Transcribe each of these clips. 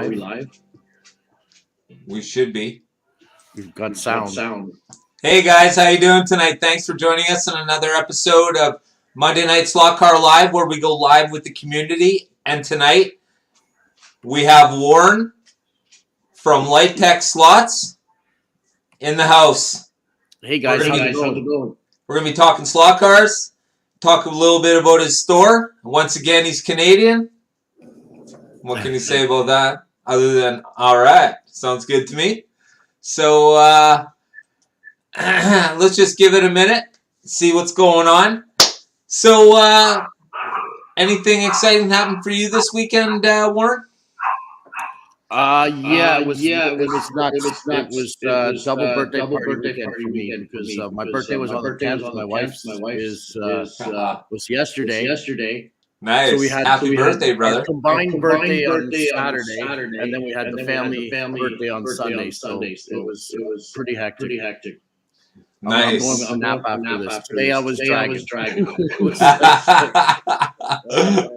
live? We should be. We've got sound. Hey guys, how you doing tonight? Thanks for joining us on another episode of Monday Night Slot Car Live, where we go live with the community. And tonight we have Warren from Light Tech Slots in the house. Hey guys, how's it going? We're gonna be talking slot cars, talk a little bit about his store. Once again, he's Canadian. What can you say about that? Other than, all right, sounds good to me. So let's just give it a minute, see what's going on. So anything exciting happened for you this weekend, Warren? It was double birthday party weekend for me because my birthday was on the 10th. My wife's was yesterday. Nice. So happy birthday, brother. Combined birthday on Saturday, and then we had the family birthday on Sunday. So it was pretty hectic. Nice. I'm going to nap after this. Today I was dragging.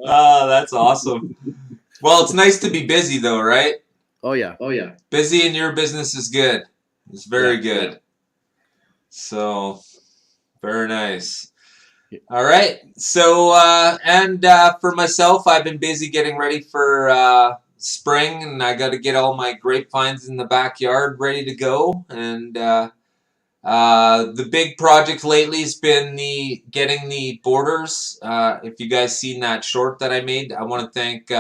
Oh, that's awesome. Well, it's nice to be busy though, right? Oh yeah. Busy in your business is good. It's very good. Yeah. So, very nice. All right. So, for myself, I've been busy getting ready for spring, and I got to get all my grapevines in the backyard ready to go. And the big project lately has been getting the borders. If you guys seen that short that I made, I want to thank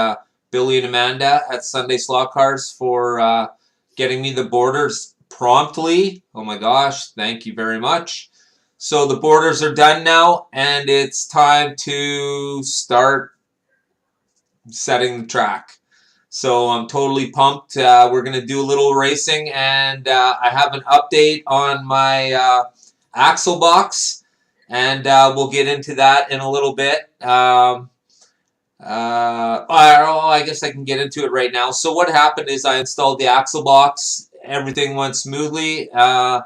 Billy and Amanda at Sunday Slot Cars for getting me the borders promptly. Oh my gosh, thank you very much. So the borders are done now, and it's time to start setting the track. So I'm totally pumped. We're going to do a little racing, and I have an update on my axle box, and we'll get into that in a little bit. I guess I can get into it right now. So what happened is I installed the axle box. Everything went smoothly, but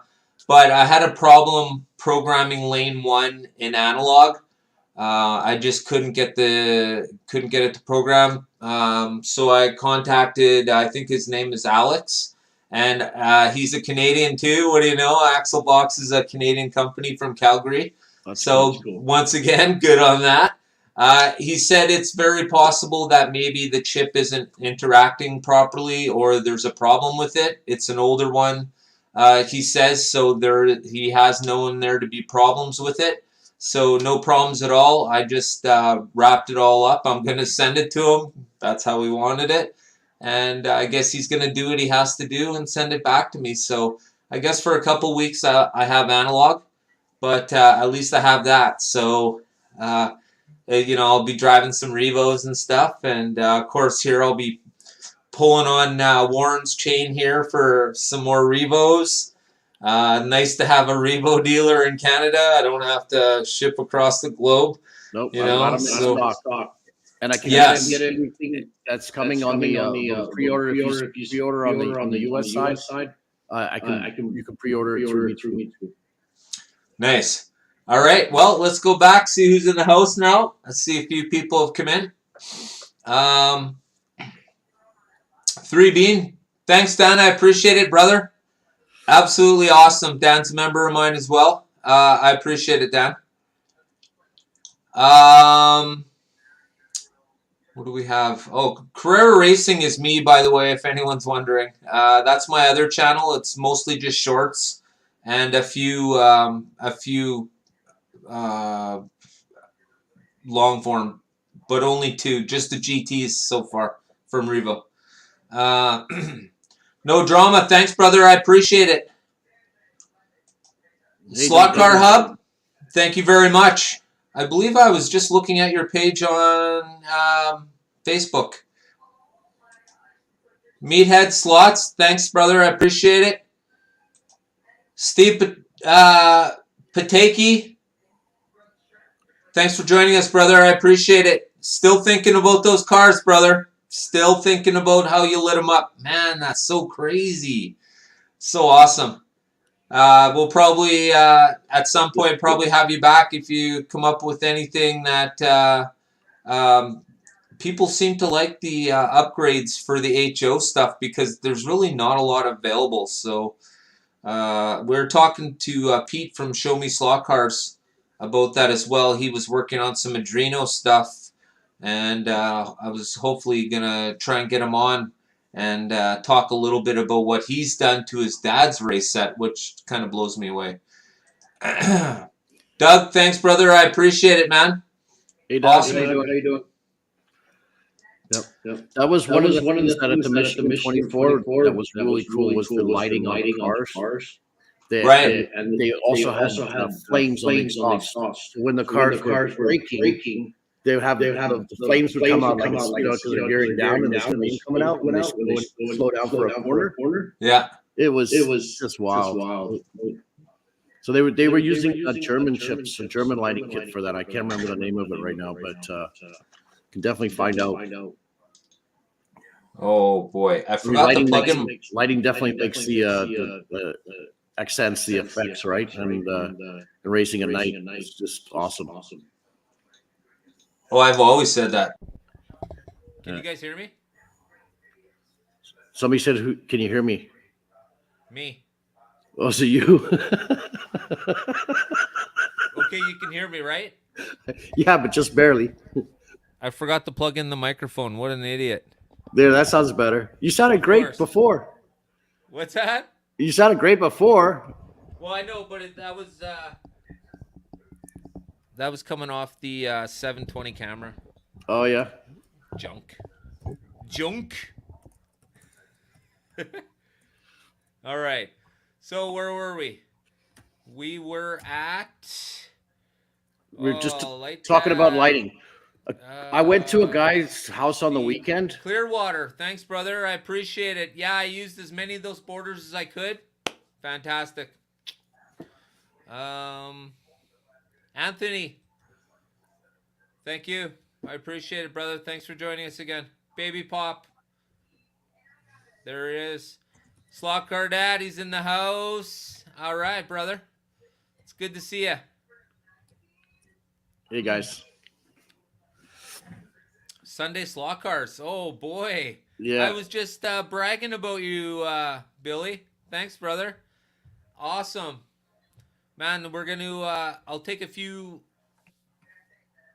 I had a problem programming lane 1 in analog. I just couldn't get it to program. So I contacted, I think his name is Alex, and he's a Canadian too. What do you know? Axle Box is a Canadian company from Calgary. That's cool. Once again, good on that. He said it's very possible that maybe the chip isn't interacting properly, or there's a problem with it. It's an older one, he says, so he has known there to be problems with it. So no problems at all. I just wrapped it all up. I'm going to send it to him. That's how he wanted it. And I guess he's going to do what he has to do and send it back to me. So I guess for a couple weeks I have analog, but at least I have that. So I'll be driving some Revos and stuff, and of course here I'll be pulling on Warren's chain here for some more Revos. Nice to have a Revo dealer in Canada. I don't have to ship across the globe. Nope. You know, stock. And I can get anything that's coming on the pre-order. If you pre-order on the US side, you can pre-order it through me too. Nice. All right, well, let's go back, see who's in the house now. Let's see a few people have come in. 3Bean, thanks, Dan. I appreciate it, brother. Absolutely awesome. Dan's a member of mine as well. I appreciate it, Dan. What do we have? Oh, Carrera Racing is me, by the way, if anyone's wondering. That's my other channel. It's mostly just shorts and a few long form, but only 2, just the GTs so far from Revo. No drama. Thanks, brother. I appreciate it. Slot Car Hub, thank you very much. I believe I was just looking at your page on Facebook. Meathead Slots, thanks, brother. I appreciate it. Steve Pateki, thanks for joining us, brother. I appreciate it. Still thinking about those cars, brother. Still thinking about how you lit them up. Man, that's so crazy. So awesome. We'll probably, at some point, probably have you back if you come up with anything that people seem to like the upgrades for the HO stuff because there's really not a lot available. So we're talking to Pete from Show Me Slot Cars about that as well. He was working on some Adreno stuff, and I was hopefully going to try and get him on and talk a little bit about what he's done to his dad's race set, which kind of blows me away. Doug, thanks, brother. I appreciate it, man. Hey, Doug, Awesome. how you doing? Yep. That was one of the things that at the Michigan 24 that was really cool was the lighting on the cars. Right. And they also had flames on the exhaust. So when the cars were braking, they would have the flames would come out like a speed because they're gearing down and there's flame coming out when they slow down for a corner. Yeah. It was just wild. So they were using a German lighting kit for that. I can't remember the name of it right now, but can definitely find out. Oh boy, I forgot the plug-in. Lighting definitely makes the accents the effects, right? And racing at night is just awesome. Oh, I've always said that. Can you guys hear me? Somebody said, "Can you hear me?" Me. Oh, so you? Okay, you can hear me, right? Yeah, but just barely. I forgot to plug in the microphone. What an idiot. There, that sounds better. You sounded great before. What's that? You sounded great before. Well, I know, but that was coming off the 720 camera. Oh yeah. Junk. All right. So where were we? We were at. We're just talking about lighting. I went to a guy's house on the weekend. Clearwater. Thanks, brother. I appreciate it. Yeah, I used as many of those borders as I could. Fantastic. Anthony. Thank you. I appreciate it, brother. Thanks for joining us again. Baby Pop. There he is. Slot Car Daddy's in the house. All right, brother. It's good to see you. Hey, guys. Sunday Slot Cars. Oh, boy. Yeah. I was just bragging about you, Billy. Thanks, brother. Awesome. Man, we're going to... I'll take a few...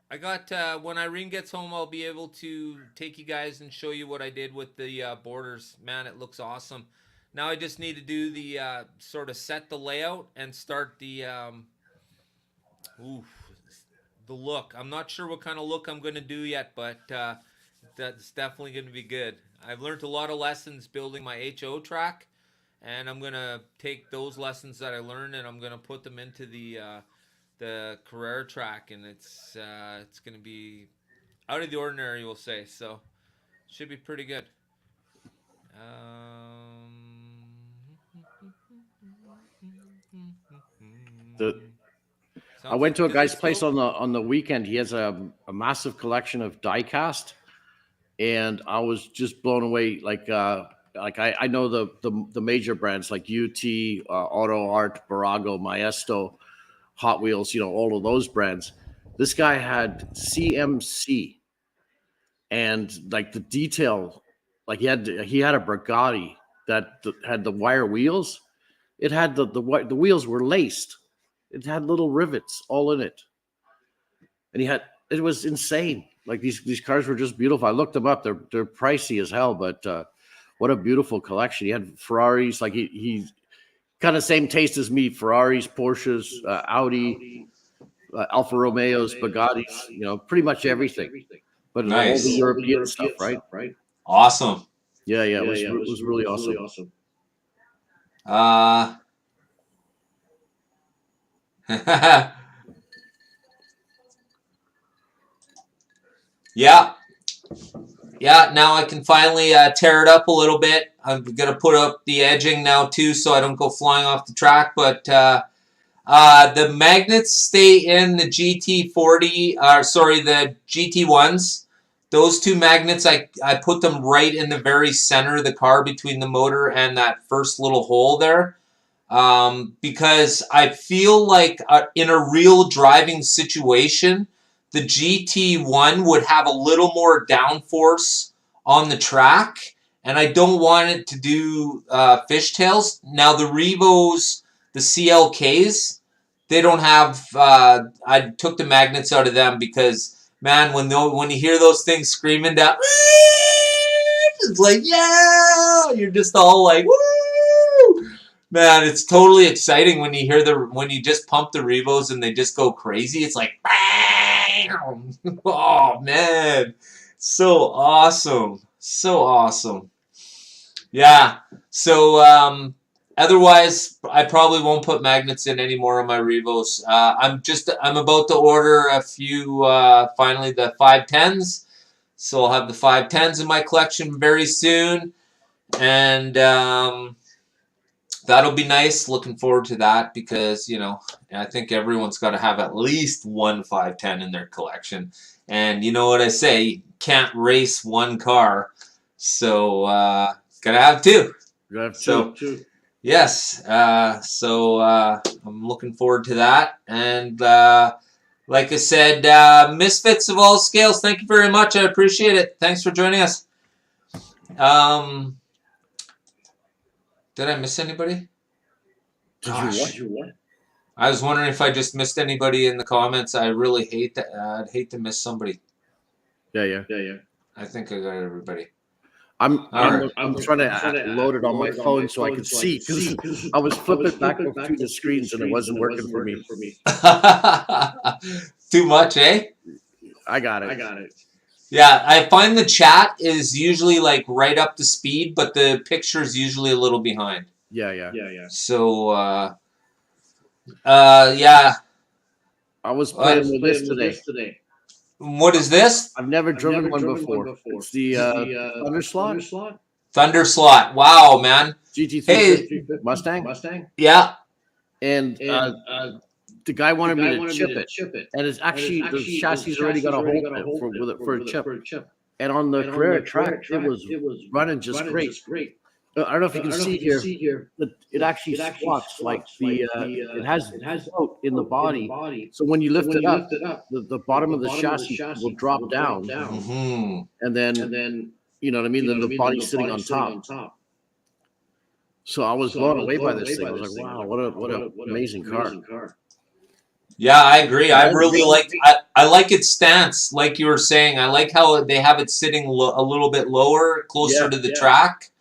I got... when Irene gets home, I'll be able to take you guys and show you what I did with the borders. Man, it looks awesome. Now I just need to do the sort of set the layout and start the look. I'm not sure what kind of look I'm going to do yet, but that's definitely going to be good. I've learned a lot of lessons building my HO track, and I'm going to take those lessons that I learned and I'm going to put them into the Carrera track, and it's going to be out of the ordinary, we'll say. So should be pretty good. I went to a guy's place on the weekend. He has a massive collection of diecast, and I was just blown away. Like I know the major brands like UT, Auto Art, Barago, Maestro, Hot Wheels. You know, all of those brands. This guy had CMC, and like the detail, like he had a Bugatti that had the wire wheels. It had the wheels were laced. It had little rivets all in it. And it was insane. Like these cars were just beautiful. I looked them up. They're pricey as hell, but what a beautiful collection. He had Ferraris, like he kind of same taste as me, Ferraris, Porsches, Audi, Alfa Romeos, Bugattis, you know, pretty much everything. But nice. All the European stuff, right? Awesome. Yeah, it was really awesome. Yeah. Now I can finally tear it up a little bit. I'm gonna put up the edging now too, so I don't go flying off the track. But the magnets stay in the GT40. The GT1s. Those two magnets, I put them right in the very center of the car between the motor and that first little hole there. Because I feel like in a real driving situation, the GT1 would have a little more downforce on the track, and I don't want it to do fishtails. Now the Revos, the CLKs, they don't have. I took the magnets out of them because, man, when you hear those things screaming down, it's like, yeah, you're just all like, woo, man. It's totally exciting when you hear when you just pump the Revos and they just go crazy. It's like, oh man, so awesome, so awesome. Yeah. So otherwise, I probably won't put magnets in any more of my Revos. I'm about to order a few. Finally, the 510s. So I'll have the 510s in my collection very soon, and that'll be nice. Looking forward to that because I think everyone's got to have at least one 510 in their collection. And you know what I say? You can't race one car, so gotta have two. You have So, two. yes. So I'm looking forward to that. And like I said, Misfits of all scales, thank you very much. I appreciate it. Thanks for joining us. Did I miss anybody? Did you what? I was wondering if I just missed anybody in the comments. I really hate that. I'd hate to miss somebody. Yeah. I think I got everybody. I'm All trying to load it on my phone so I can see because I was flipping back between the screens and it wasn't working for me. Too much, eh? I got it. Yeah, I find the chat is usually like right up to speed, but the picture is usually a little behind. Yeah. So, yeah. I was playing with this today. What is this? I've never driven one before. It's the Thunderslot. Thunderslot. Wow, man. GT350 Mustang. Yeah. And the guy wanted me to chip it. And it's actually the chassis already got a hole in it for a chip. And on the Carrera track, it was running just great. I don't know if you can see here, but it actually squats like it has float in the body. So when you lift it up, the bottom of the chassis will drop down, and then you know what I mean. Then the body's sitting on top. So I was blown away by this thing. I was like, wow, what an amazing car. Yeah, I agree. I really like. I like its stance, like you were saying. I like how they have it sitting a little bit lower, closer to the track.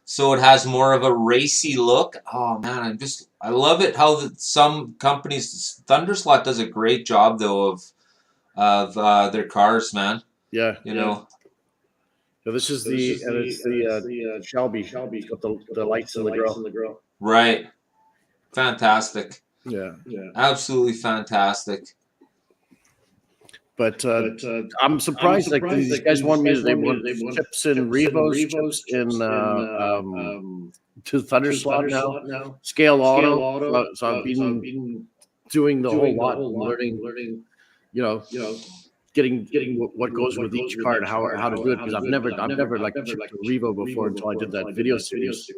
So it has more of a racy look. Oh man, I love it how some companies, Thunderslot does a great job though of their cars, man. Yeah, you know. So this is the Shelby. It's got the lights in the grill. Right. Fantastic. Yeah. Absolutely fantastic. But I'm surprised. Like these guys want me. They want chips in Revos, chips in to Thunderslot now. Scale auto. So I've been doing the whole lot, learning. Getting what goes with each car and how to do it because I've never like chipped a Revo before until I did that video series.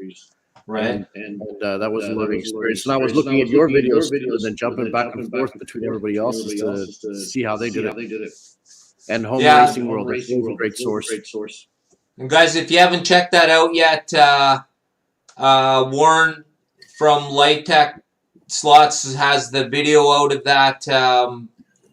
Right. And that was a learning experience. And I was looking at your videos and then jumping back and forth between everybody else's to see how they did it. And Home Racing World is a great source. And guys, if you haven't checked that out yet, Warren from Light Tech Slots has the video out of that,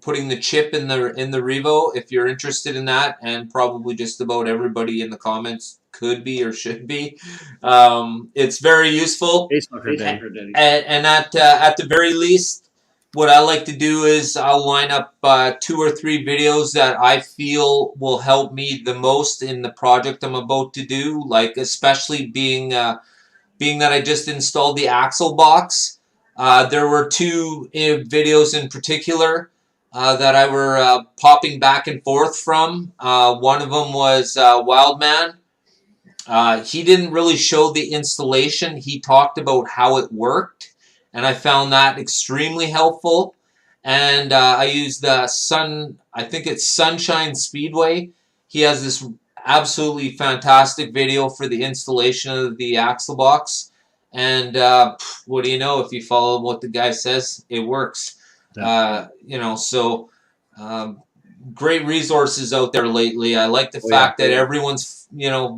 putting the chip in the Revo. If you're interested in that, and probably just about everybody in the comments could be or should be, it's very useful. And at the very least, what I like to do is I'll line up 2 or 3 videos that I feel will help me the most in the project I'm about to do. Like especially being that I just installed the axle box. There were 2 videos in particular that I were popping back and forth from. One of them was Wildman. He didn't really show the installation. He talked about how it worked, and I found that extremely helpful. And I used I think it's Sunshine Speedway. He has this absolutely fantastic video for the installation of the axle box. And what do you know? If you follow what the guy says, it works. So great resources out there lately. I like the fact that everyone's,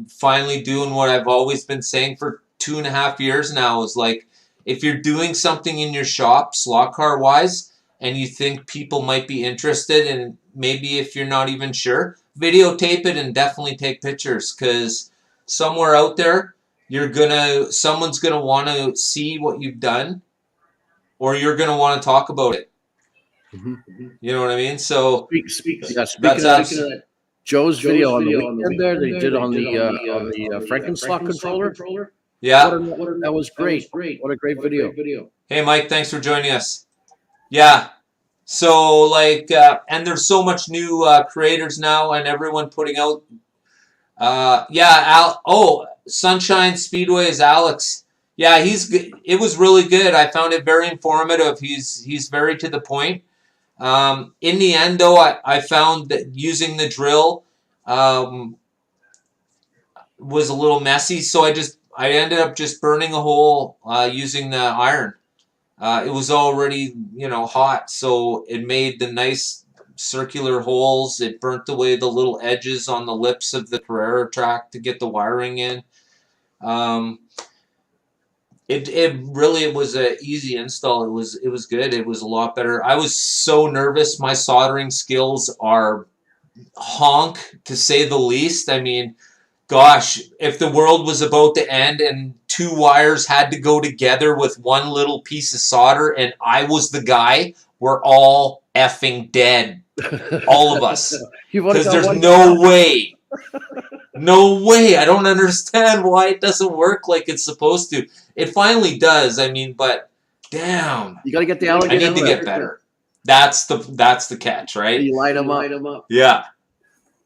finally doing what I've always been saying for 2.5 years now, is like, if you're doing something in your shop, slot car wise, and you think people might be interested, and maybe if you're not even sure, videotape it and definitely take pictures, because somewhere out there, someone's gonna want to see what you've done, or you're gonna want to talk about it. You know what I mean? So Speaking of that, Joe's video on the weekend there that he did on the Franken slot controller. yeah. That was great. What a great video. Hey, Mike, thanks for joining us. Yeah. So, like, and there's so much new creators now, and everyone putting out. Sunshine Speedway is Alex. Yeah, it was really good. I found it very informative. He's very to the point. In the end, though, I found that using the drill was a little messy, so I ended up just burning a hole using the iron. It was already, hot, so it made the nice circular holes. It burnt away the little edges on the lips of the Carrera track to get the wiring in. It was an easy install. It was good. It was a lot better. I was so nervous. My soldering skills are honk, to say the least. I mean, gosh, if the world was about to end and two wires had to go together with one little piece of solder and I was the guy, we're all effing dead. All of us. Because there's no way. No way. I don't understand why it doesn't work like it's supposed to. It finally does. I mean, but damn. You got to get the alligator. I need to get better. That's the catch, right? You light them up. Yeah.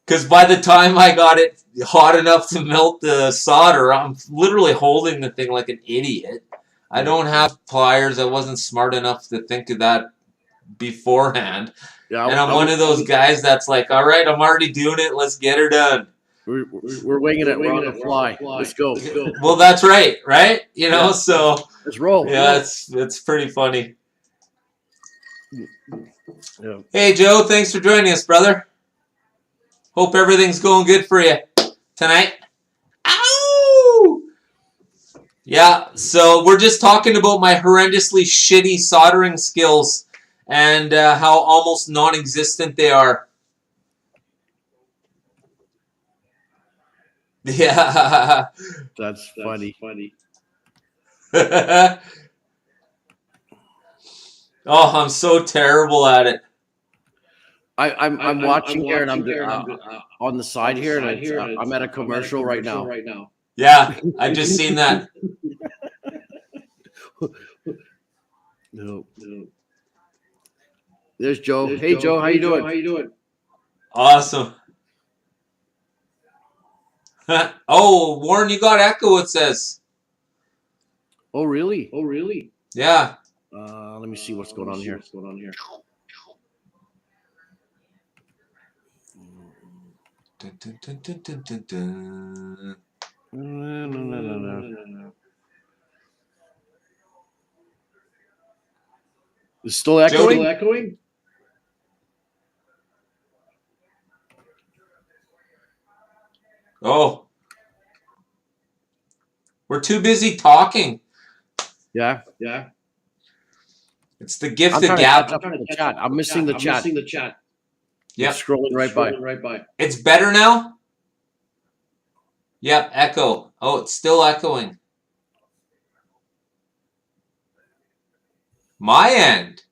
Because by the time I got it hot enough to melt the solder, I'm literally holding the thing like an idiot. I don't have pliers. I wasn't smart enough to think of that beforehand. Yeah, and I'm one of those guys that's like, all right, I'm already doing it. Let's get her done. We're winging it. We're on the fly. Let's go. Well, that's right, right? So let's roll. Yeah, it's pretty funny. Yeah. Hey, Joe, thanks for joining us, brother. Hope everything's going good for you tonight. Ow! Yeah, so we're just talking about my horrendously shitty soldering skills and how almost non-existent they are. Yeah. That's funny. Oh, I'm so terrible at it. I'm watching here, and I'm on the side here, and I'm at a commercial right now. Yeah, I've just seen that. No. There's Joe. Hey, Joe, how you doing? Awesome. Oh, Warren, you got echo, it says. Oh, really? Yeah. Let me see what's going on here. Dun, dun, dun, dun, dun, dun, dun. No. It's still echoing? Oh. We're too busy talking. Yeah. It's the gift of gab. I'm missing the chat. Yep. It's scrolling right by. It's better now? Yep, echo. Oh, it's still echoing. My end.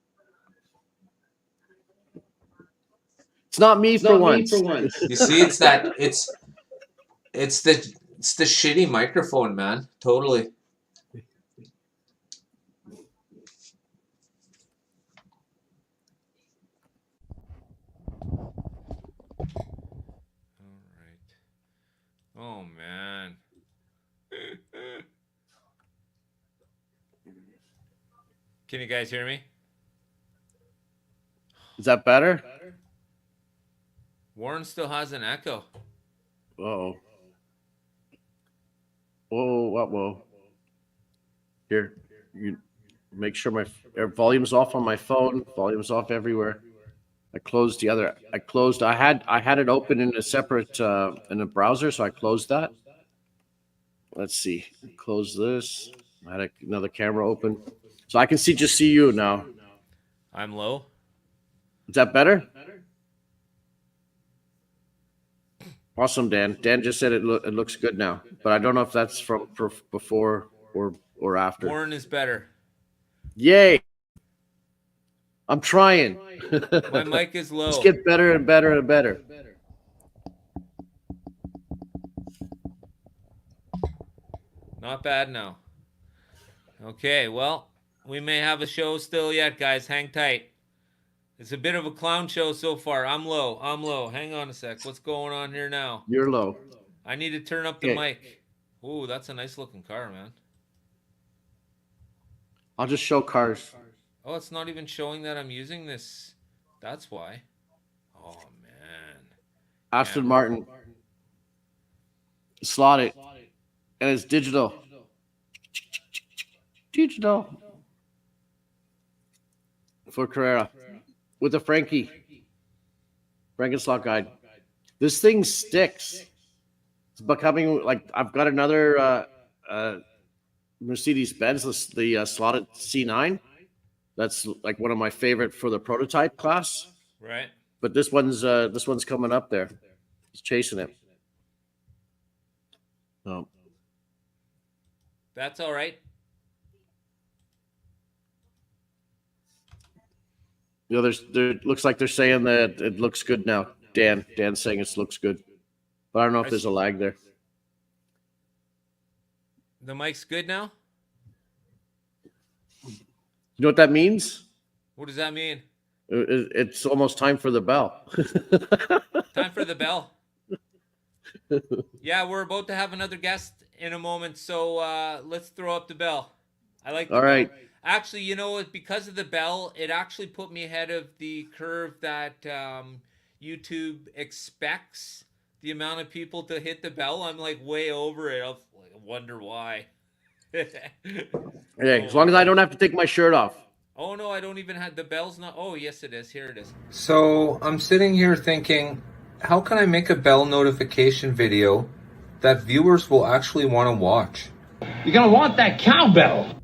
It's not me for once. You see, it's the shitty microphone, man. Totally. Oh, man. Can you guys hear me? Is that better? Warren still has an echo. Uh-oh. Whoa. Here, you make sure my volume's off on my phone. Volume's off everywhere. I closed the other. I had it open in a separate in a browser, so I closed that. Let's see. Close this. I had another camera open, so I can just see you now. I'm low. Is that better? Awesome, Dan. Dan just said it looks good now, but I don't know if that's from before or after. Warren is better. Yay! I'm trying. My mic is low. Let's get better and better and better. Not bad now. Okay, well, we may have a show still yet, guys. Hang tight. It's a bit of a clown show so far. I'm low. Hang on a sec. What's going on here now? You're low. I need to turn up the mic. Ooh, that's a nice looking car, man. I'll just show cars. Oh, it's not even showing that I'm using this. That's why. Oh, man. Aston Martin. Slot it. And it's digital. Digital. For Carrera. With the Franken slot guide. This thing sticks. It's becoming like I've got another Mercedes-Benz, the slotted C9. That's like one of my favorite for the prototype class. Right. But this one's coming up there. It's chasing it. Oh. That's all right. You know, there looks like they're saying that it looks good now. Dan's saying it looks good, but I don't know if there's a lag there. The mic's good now? You know what that means? What does that mean? It's almost time for the bell. Time for the bell. Yeah, we're about to have another guest in a moment, so let's throw up the bell. I like the All right. bell. Actually, you know what? Because of the bell, it actually put me ahead of the curve that YouTube expects the amount of people to hit the bell. I'm like way over it. I wonder why. Hey, as long as I don't have to take my shirt off. Oh no, I don't even have the bell's not. Oh yes, it is. Here it is. So I'm sitting here thinking, how can I make a bell notification video that viewers will actually want to watch? You're gonna want that cowbell.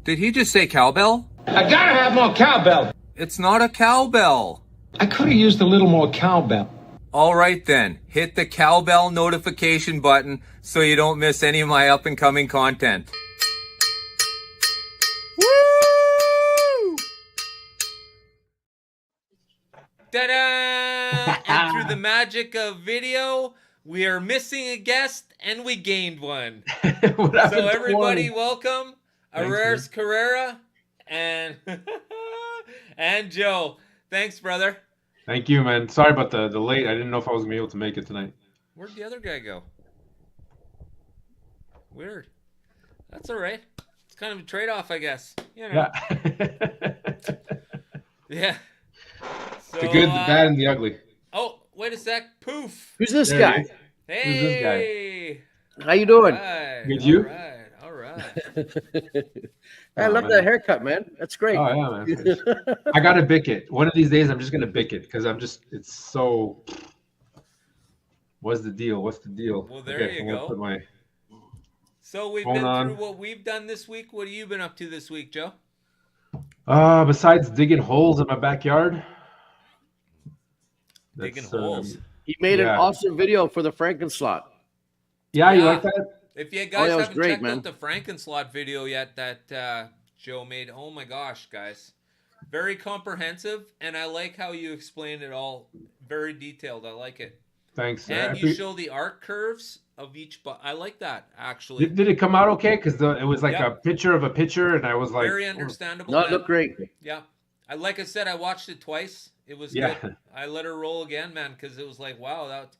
Did he just say cowbell? I gotta have more cowbell. It's not a cowbell. I could have used a little more cowbell. All right then, hit the cowbell notification button so you don't miss any of my up-and-coming content. Woo! Ta-da! And through the magic of video, we are missing a guest and we gained one. So everybody, welcome Ares Carrera and and Joe. Thanks, brother. Thank you, man. Sorry about the late. I didn't know if I was gonna be able to make it tonight. Where'd the other guy go? Weird. That's all right. It's kind of a trade-off, I guess. You know. Yeah. Yeah. So, The good, the bad, and the ugly. Oh, wait a sec. Poof. Who's this There guy? he is. Hey. Who's this guy? How you doing? Right. Good, you? All right. I love that haircut, man. That's great. Oh yeah, man. I gotta bick it. One of these days, I'm just gonna bick it because it's so. What's the deal? What's the deal? Well, there you I'm gonna go. put my So we've phone been on. through what we've done this week. What have you been up to this week, Joe? Besides digging holes in my backyard. Digging that's, holes. He made an Yeah. awesome video for the Franken slot. Yeah, you Yeah. like that? If you guys that was haven't great, checked man. out the Franken slot video yet that Joe made, oh my gosh, guys. Very comprehensive, and I like how you explain it all. Very detailed. I like it. Thanks. And you show the arc curves of each, but I like that, actually. Did it come out okay? Because it was like Yeah. a picture of a picture, and I was like, Very understandable. No, it man. looked great. Yeah. Like I said, I watched it twice. It was Yeah. good. I let her roll again, man, because it was like, wow, that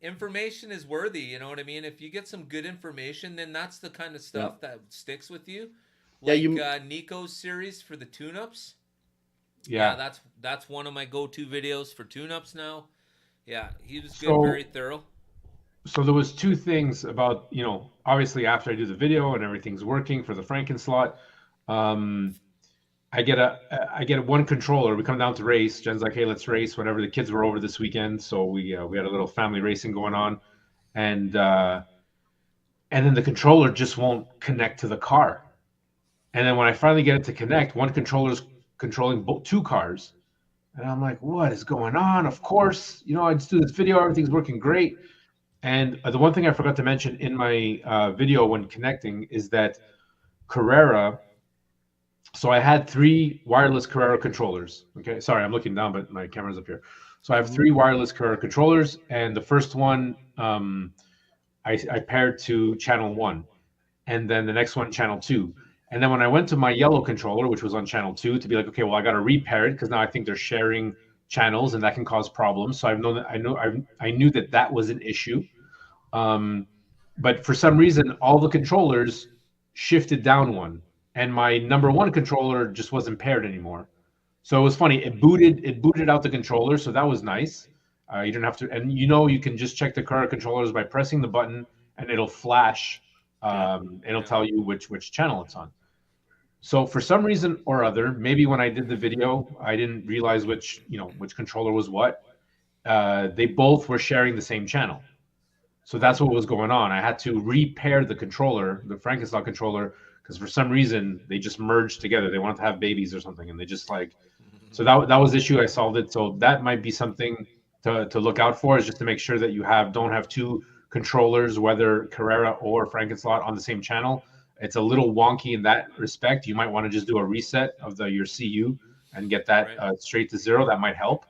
information is worthy. You know what I mean? If you get some good information, then that's the kind of stuff that sticks with you. Yeah, Like Nico's series for the tune-ups. yeah. That's one of my go-to videos for tune-ups now. Yeah, he was good, So- very thorough. So there was two things about, obviously after I do the video and everything's working for the Franken slot, I get one controller. We come down to race. Jen's like, "Hey, let's race." Whenever the kids were over this weekend, so we had a little family racing going on, and then the controller just won't connect to the car. And then when I finally get it to connect, one controller is controlling two cars, and I'm like, "What is going on?" Of course, I just do this video. Everything's working great. And the one thing I forgot to mention in my video when connecting is that Carrera. So I had 3 wireless Carrera controllers. Okay, sorry, I'm looking down, but my camera's up here. So I have 3 wireless Carrera controllers, and the first one I paired to channel 1, and then the next one channel 2. And then when I went to my yellow controller, which was on channel 2, to be like, okay, well, I got to repair it because now I think they're sharing channels, and that can cause problems. So I knew that was an issue. But for some reason, all the controllers shifted down one, and my number 1 controller just wasn't paired anymore. So it was funny. It booted out the controller, so that was nice. You didn't have to, and you can just check the Carrera controllers by pressing the button, and it'll flash. It'll tell you which channel it's on. So for some reason or other, maybe when I did the video, I didn't realize which controller was what. They both were sharing the same channel. So that's what was going on. I had to repair the controller, the Frankenslot controller, because for some reason they just merged together. They wanted to have babies or something, and they just so that was the issue. I solved it. So that might be something to look out for, is just to make sure that you don't have 2 controllers, whether Carrera or Frankenslot, on the same channel. It's a little wonky in that respect. You might want to just do a reset of your CU and get that straight to 0. That might help.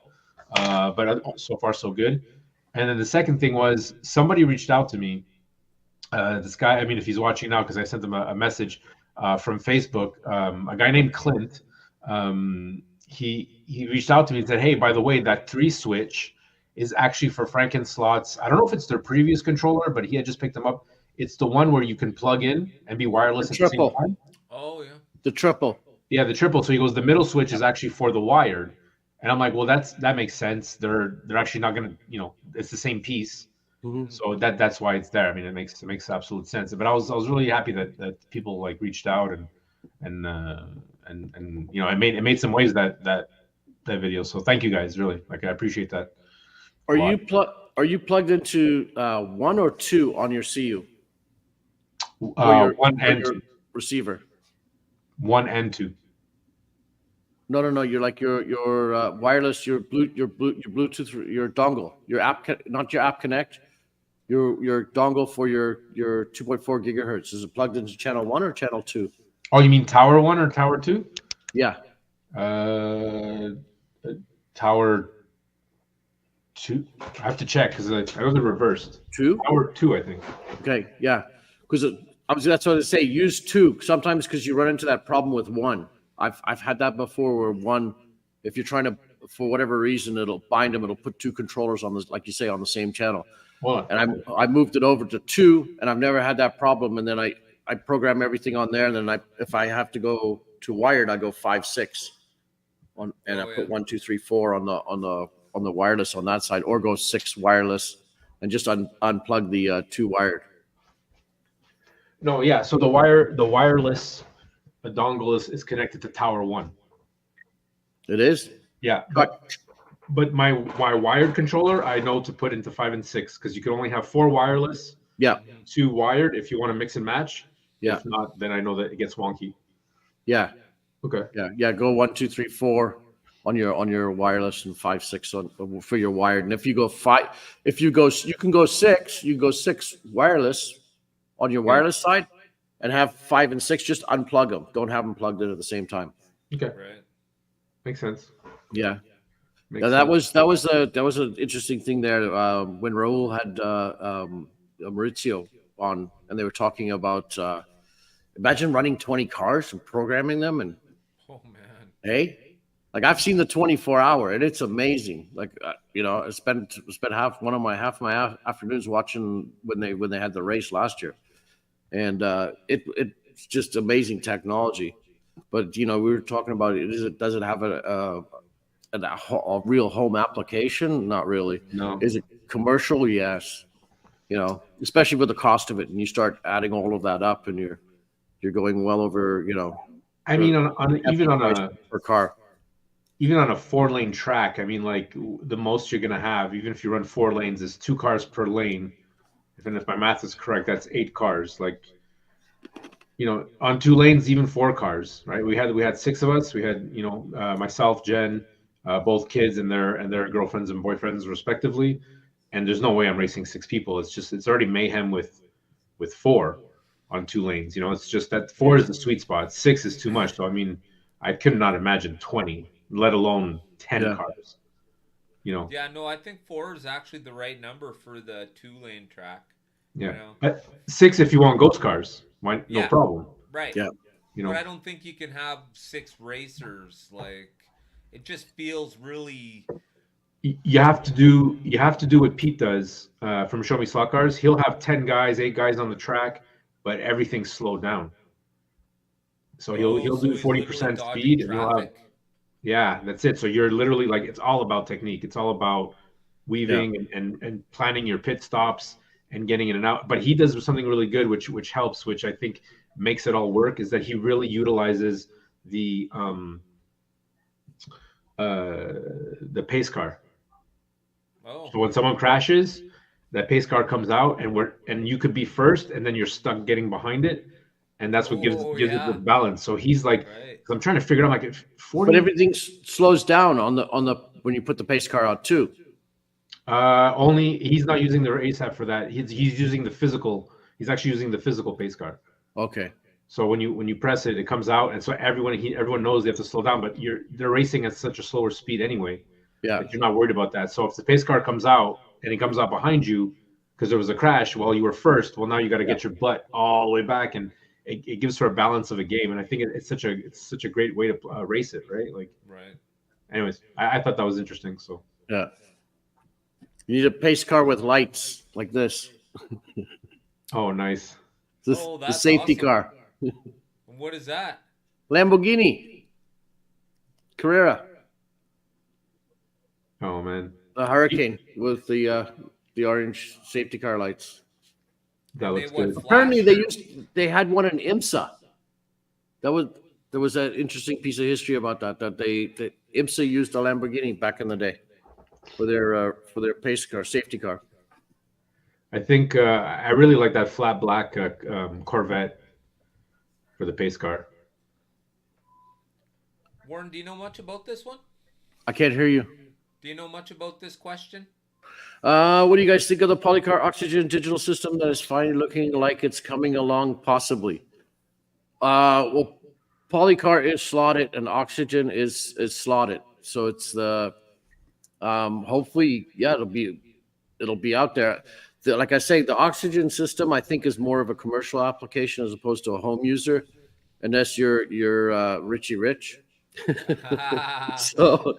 But so far so good. And then the second thing was, somebody reached out to me. This guy, I mean, if he's watching now, because I sent him a message from Facebook, a guy named Clint. He reached out to me and said, "Hey, by the way, that 3 switch is actually for Frankenslot's. I don't know if it's their previous controller, but he had just picked them up. It's the one where you can plug in and be wireless at the same time." Oh yeah. The triple. Yeah, the triple. So he goes, the middle switch is actually for the wired. And I'm like, well, that makes sense. They're actually not gonna, it's the same piece. Mm-hmm. So that's why it's there. I mean, it makes absolute sense. But I was really happy that people reached out and it made some waves that video. So thank you guys, really. I appreciate that. Are you plugged into 1 or 2 on your CU? One and two. Receiver. 1 and 2. No. You're like your wireless, your Bluetooth, your dongle, your app, not your app connect. Your dongle for your 2.4 gigahertz. Is it plugged into channel 1 or channel 2? Oh, you mean tower 1 or tower 2? Yeah. Tower 2. I have to check because I know they're reversed. 2? Tower 2, I think. Okay, yeah. Because obviously that's what I say. Use 2 sometimes, because you run into that problem with 1. I've had that before, where 1, if you're trying to, for whatever reason, it'll bind them. It'll put 2 controllers on like you say, on the same channel. Well, And I moved it over to 2, and I've never had that problem. And then I program everything on there, and then if I have to go to wired, I go 5, 6 on, and I put 1, 2, 3, 4 on the wireless on that side, or go 6 wireless and just unplug the 2 wired. no, yeah. So the the dongle is connected to tower 1. It is. Yeah, but my wired controller, I know to put into 5 and 6, because you can only have 4 wireless. Yeah. 2 wired if you want to mix and match. Yeah. If not, then I know that it gets wonky. Yeah. Okay. Yeah. Go 1, 2, 3, 4 on your wireless, and 5, 6 for your wired. And if you go 5, you can go 6. You go 6 wireless on your wireless side, and have 5 and 6. Just unplug them. Don't have them plugged in at the same time. Okay. Right. Makes sense. Yeah. Makes That sense. was an interesting thing there when Raul had Maurizio on, and they were talking about imagine running 20 cars and programming them, and Oh man. hey, like I've seen the 24-hour, and it's amazing. Like I spent half my afternoons watching when they had the race last year, and it's just amazing technology. But we were talking about does it have a real home application? Not really. No. Is it commercial? Yes. Especially with the cost of it, and you start adding all of that up, and you're going well over I mean, even on price a per car. even on a 4-lane track, I mean, like the most you're gonna have, even if you run 4 lanes, is 2 cars per lane. If my math is correct, that's 8 cars. Like, on 2 lanes, even 4 cars, right? We had 6 of us. We had myself, Jen, both kids and their girlfriends and boyfriends respectively. And there's no way I'm racing 6 people. It's already mayhem with 4 on 2 lanes. It's just that 4 is the sweet spot. 6 is too much. So I mean, I could not imagine 20, let alone 10 Yeah. cars. Yeah, no, I think 4 is actually the right number for the 2-lane track. Yeah. But 6 if you want ghost cars. No Yeah. problem. Right. Yeah. But I don't think you can have 6 racers. Like, it just feels really. You have to do what Pete does from Show Me Slot Cars. He'll have 10 guys, 8 guys on the track, but everything's slowed down. So he'll do 40% speed, and he'll have that's it. So you're literally like, it's all about technique. It's all about weaving and planning your pit stops and getting in and out. But he does something really good, which helps, which I think makes it all work, is that he really utilizes the pace car. Oh. So when someone crashes, that pace car comes out, and you could be first, and then you're stuck getting behind it, and that's what gives it the balance. So he's like, I'm trying to figure it out, like if 40. But everything slows down on the when you put the pace car out too. Only he's not using the ASAP for that. He's using the physical. He's actually using the physical pace car. Okay. So when you press it, it comes out, and so everyone knows they have to slow down. But they're racing at such a slower speed anyway. Yeah. That you're not worried about that. So if the pace car comes out and it comes out behind you because there was a crash while you were first, well, now you got to get your butt all the way back, and it gives her a balance of a game. And I think it's such a great way to race it, right? Like, right. Anyways, I thought that was interesting. So yeah, you need a pace car with lights like this. Oh, nice. The safety awesome. car. What is that? Lamborghini Carrera. Oh man, The Hurricane with the orange safety car lights. That looks good. Apparently, they had one in IMSA. There was an interesting piece of history about that IMSA used a Lamborghini back in the day for their pace car, safety car. I think I really like that flat black Corvette for the pace car. Warren, do you know much about this one? I can't hear you. Do you know much about this question? What do you guys think of the Polycar oxygen digital system that is finally looking like it's coming along? Possibly. Well, Polycar is slotted and oxygen is slotted, so it's the hopefully, yeah, it'll be out there. Like I say, the oxygen system I think is more of a commercial application as opposed to a home user, unless you're Richie Rich. So,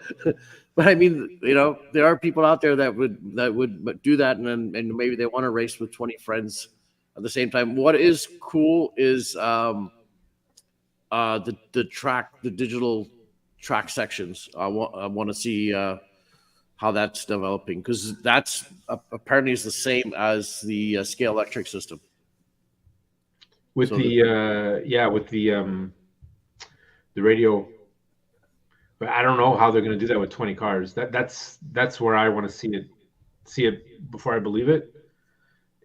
but I mean, there are people out there that would do that, and maybe they want to race with 20 friends at the same time. What is cool is the digital track sections. I want to see how that's developing, because that's apparently is the same as the scale electric system. With So the radio. But I don't know how they're going to do that with 20 cars. That's where I want to see it before I believe it.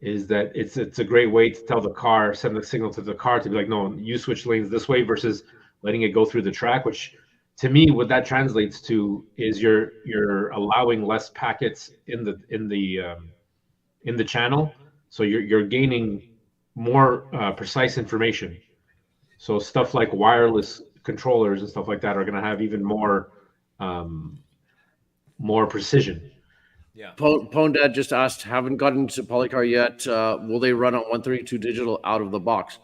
Is that it's a great way to tell the car, send the signal to the car to be like, no, you switch lanes this way, versus letting it go through the track. Which, to me, what that translates to is you're allowing less packets in the channel, so you're gaining more precise information. So stuff like wireless controllers and stuff like that are going to have even more precision. Yeah. Pone Dad just asked, haven't gotten to Polycar yet. Will they run on 132 digital out of the box?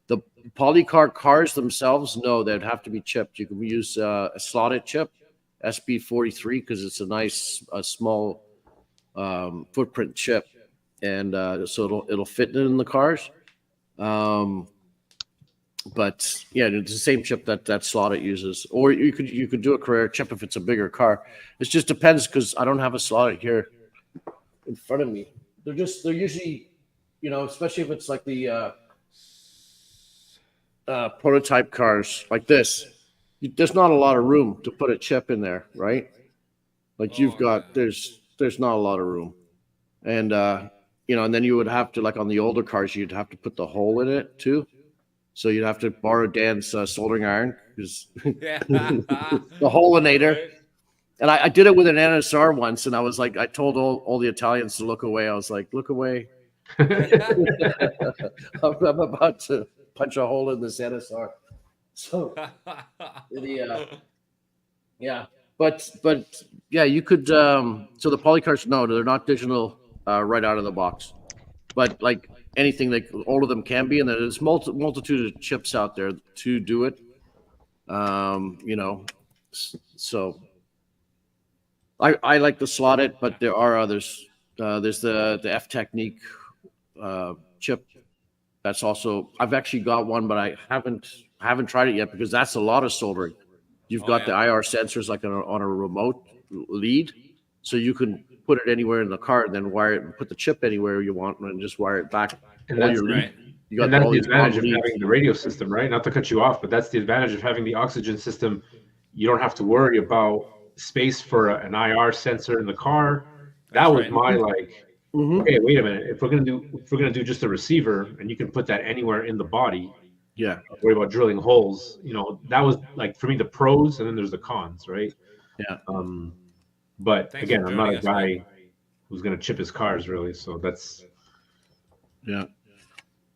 The Polycar cars themselves, no, they'd have to be chipped. You can use a slotted chip, SB43, because it's a nice small footprint chip, and so it'll fit in the cars. But yeah, it's the same chip that slotted uses, or you could do a Carrera chip if it's a bigger car. It just depends, because I don't have a slotted here in front of me. They're usually, especially if it's like the prototype cars like this, there's not a lot of room to put a chip in there, right? Like you've got there's not a lot of room, and and then you would have to, like on the older cars, you'd have to put the hole in it too. So you'd have to borrow Dan's soldering iron because the holinator. Right. And I did it with an NSR once, and I was like, I told all the Italians to look away. I was like, look away. I'm about to punch a hole in this NSR. So but yeah, you could. So the polycars, no, they're not digital right out of the box. But like anything, like all of them can be, and there's multitude of chips out there to do it. So. I like to slot it, but there are others. There's the F Technique chip. That's also, I've actually got one, but I haven't tried it yet because that's a lot of soldering. You've got the IR sensors like on a remote lead, so you can put it anywhere in the car, and then wire it and put the chip anywhere you want, and just wire it back. And that's right. You got and that's all the these advantage of leads. having the radio system, right? Not to cut you off, but that's the advantage of having the oxygen system. You don't have to worry about space for an IR sensor in the car. That was my like. Okay, wait a minute. If we're gonna do just a receiver, and you can put that anywhere in the body, Yeah. don't worry about drilling holes. That was like for me the pros, and then there's the cons, right? Yeah. But Thanks again, for I'm not a joining us, man. guy who's gonna chip his cars really. So that's Yeah.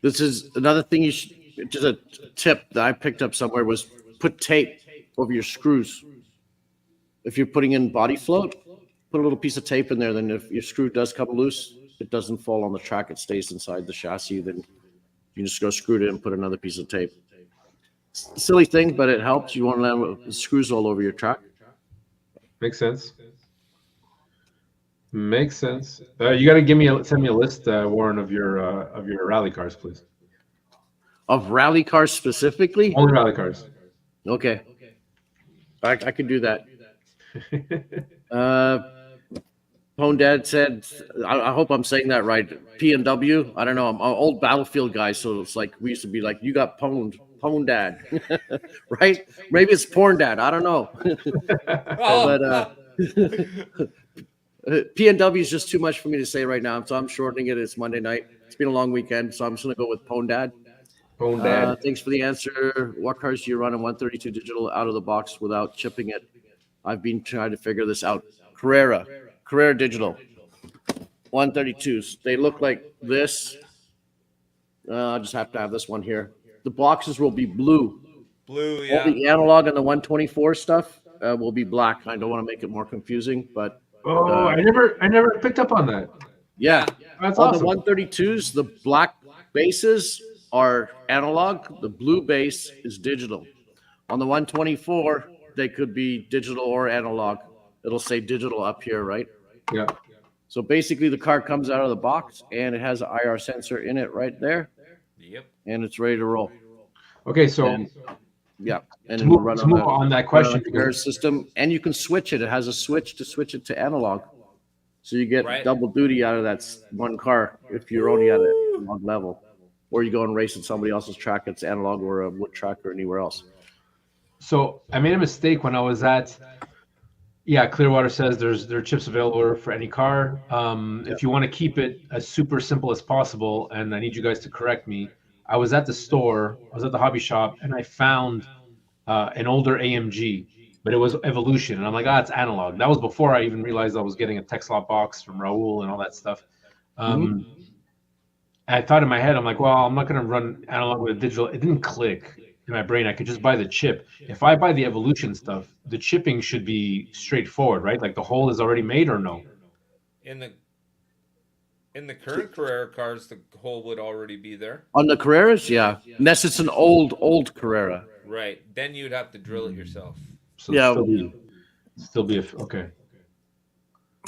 This is another thing just a tip that I picked up somewhere was put tape over your screws. If you're putting in body float, put a little piece of tape in there. Then if your screw does come loose, it doesn't fall on the track. It stays inside the chassis. Then you just go screw it in and put another piece of tape. Silly thing, but it helps. You won't land with screws all over your track. makes sense. Makes sense. You got to send me a list, Warren, of your rally cars, please. Of rally cars specifically? Only rally cars. Okay. I can do that. Pone Dad said, I hope I'm saying that right. P&W. I don't know. I'm an old Battlefield guy, so it's like we used to be like, you got pwned, Pone Dad, right? Maybe it's Porn Dad. I don't know. But P&W is just too much for me to say right now, so I'm shortening it. It's Monday night. It's been a long weekend, so I'm just gonna go with Pone Dad. Pone Dad. Thanks for the answer. What cars do you run in 132 digital out of the box without chipping it? I've been trying to figure this out. Carrera digital 132s. They look like this. I just have to have this one here. The boxes will be blue. Blue, All the analog and the 124 stuff will be black. I don't want to make it more confusing, but I never picked up on that. yeah. That's On awesome. the 132s, the black bases are analog. The blue base is digital. On the 124, they could be digital or analog. It'll say digital up here, right? Yeah. So basically, the car comes out of the box and it has an IR sensor in it right there, Yep. and it's ready to roll. Okay, so And, yeah, and to it'll move, run to move on on that the question, Carrera because system, and you can switch it. It has a switch to switch it to analog, so you get Right. double duty out of that one car if you're only at an analog level, or you go and race in somebody else's track that's analog or a wood track or anywhere else. so I made a mistake when I was at. Yeah, Clearwater says there are chips available for any car. If you want to keep it as super simple as possible, and I need you guys to correct me, I was at the store, I was at the hobby shop, and I found an older AMG, but it was Evolution, and I'm like, it's analog. That was before I even realized I was getting a Texlot box from Raul and all that stuff. And I thought in my head, I'm like, well, I'm not going to run analog with a digital. It didn't click in my brain. I could just buy the chip. If I buy the Evolution stuff, the chipping should be straightforward, right? Like the hole is already made, or no? In the current Carrera cars, the hole would already be there. On the Carreras, yeah, unless it's an old Carrera. Right. Then you'd have to drill it yourself. So Yeah. still be okay.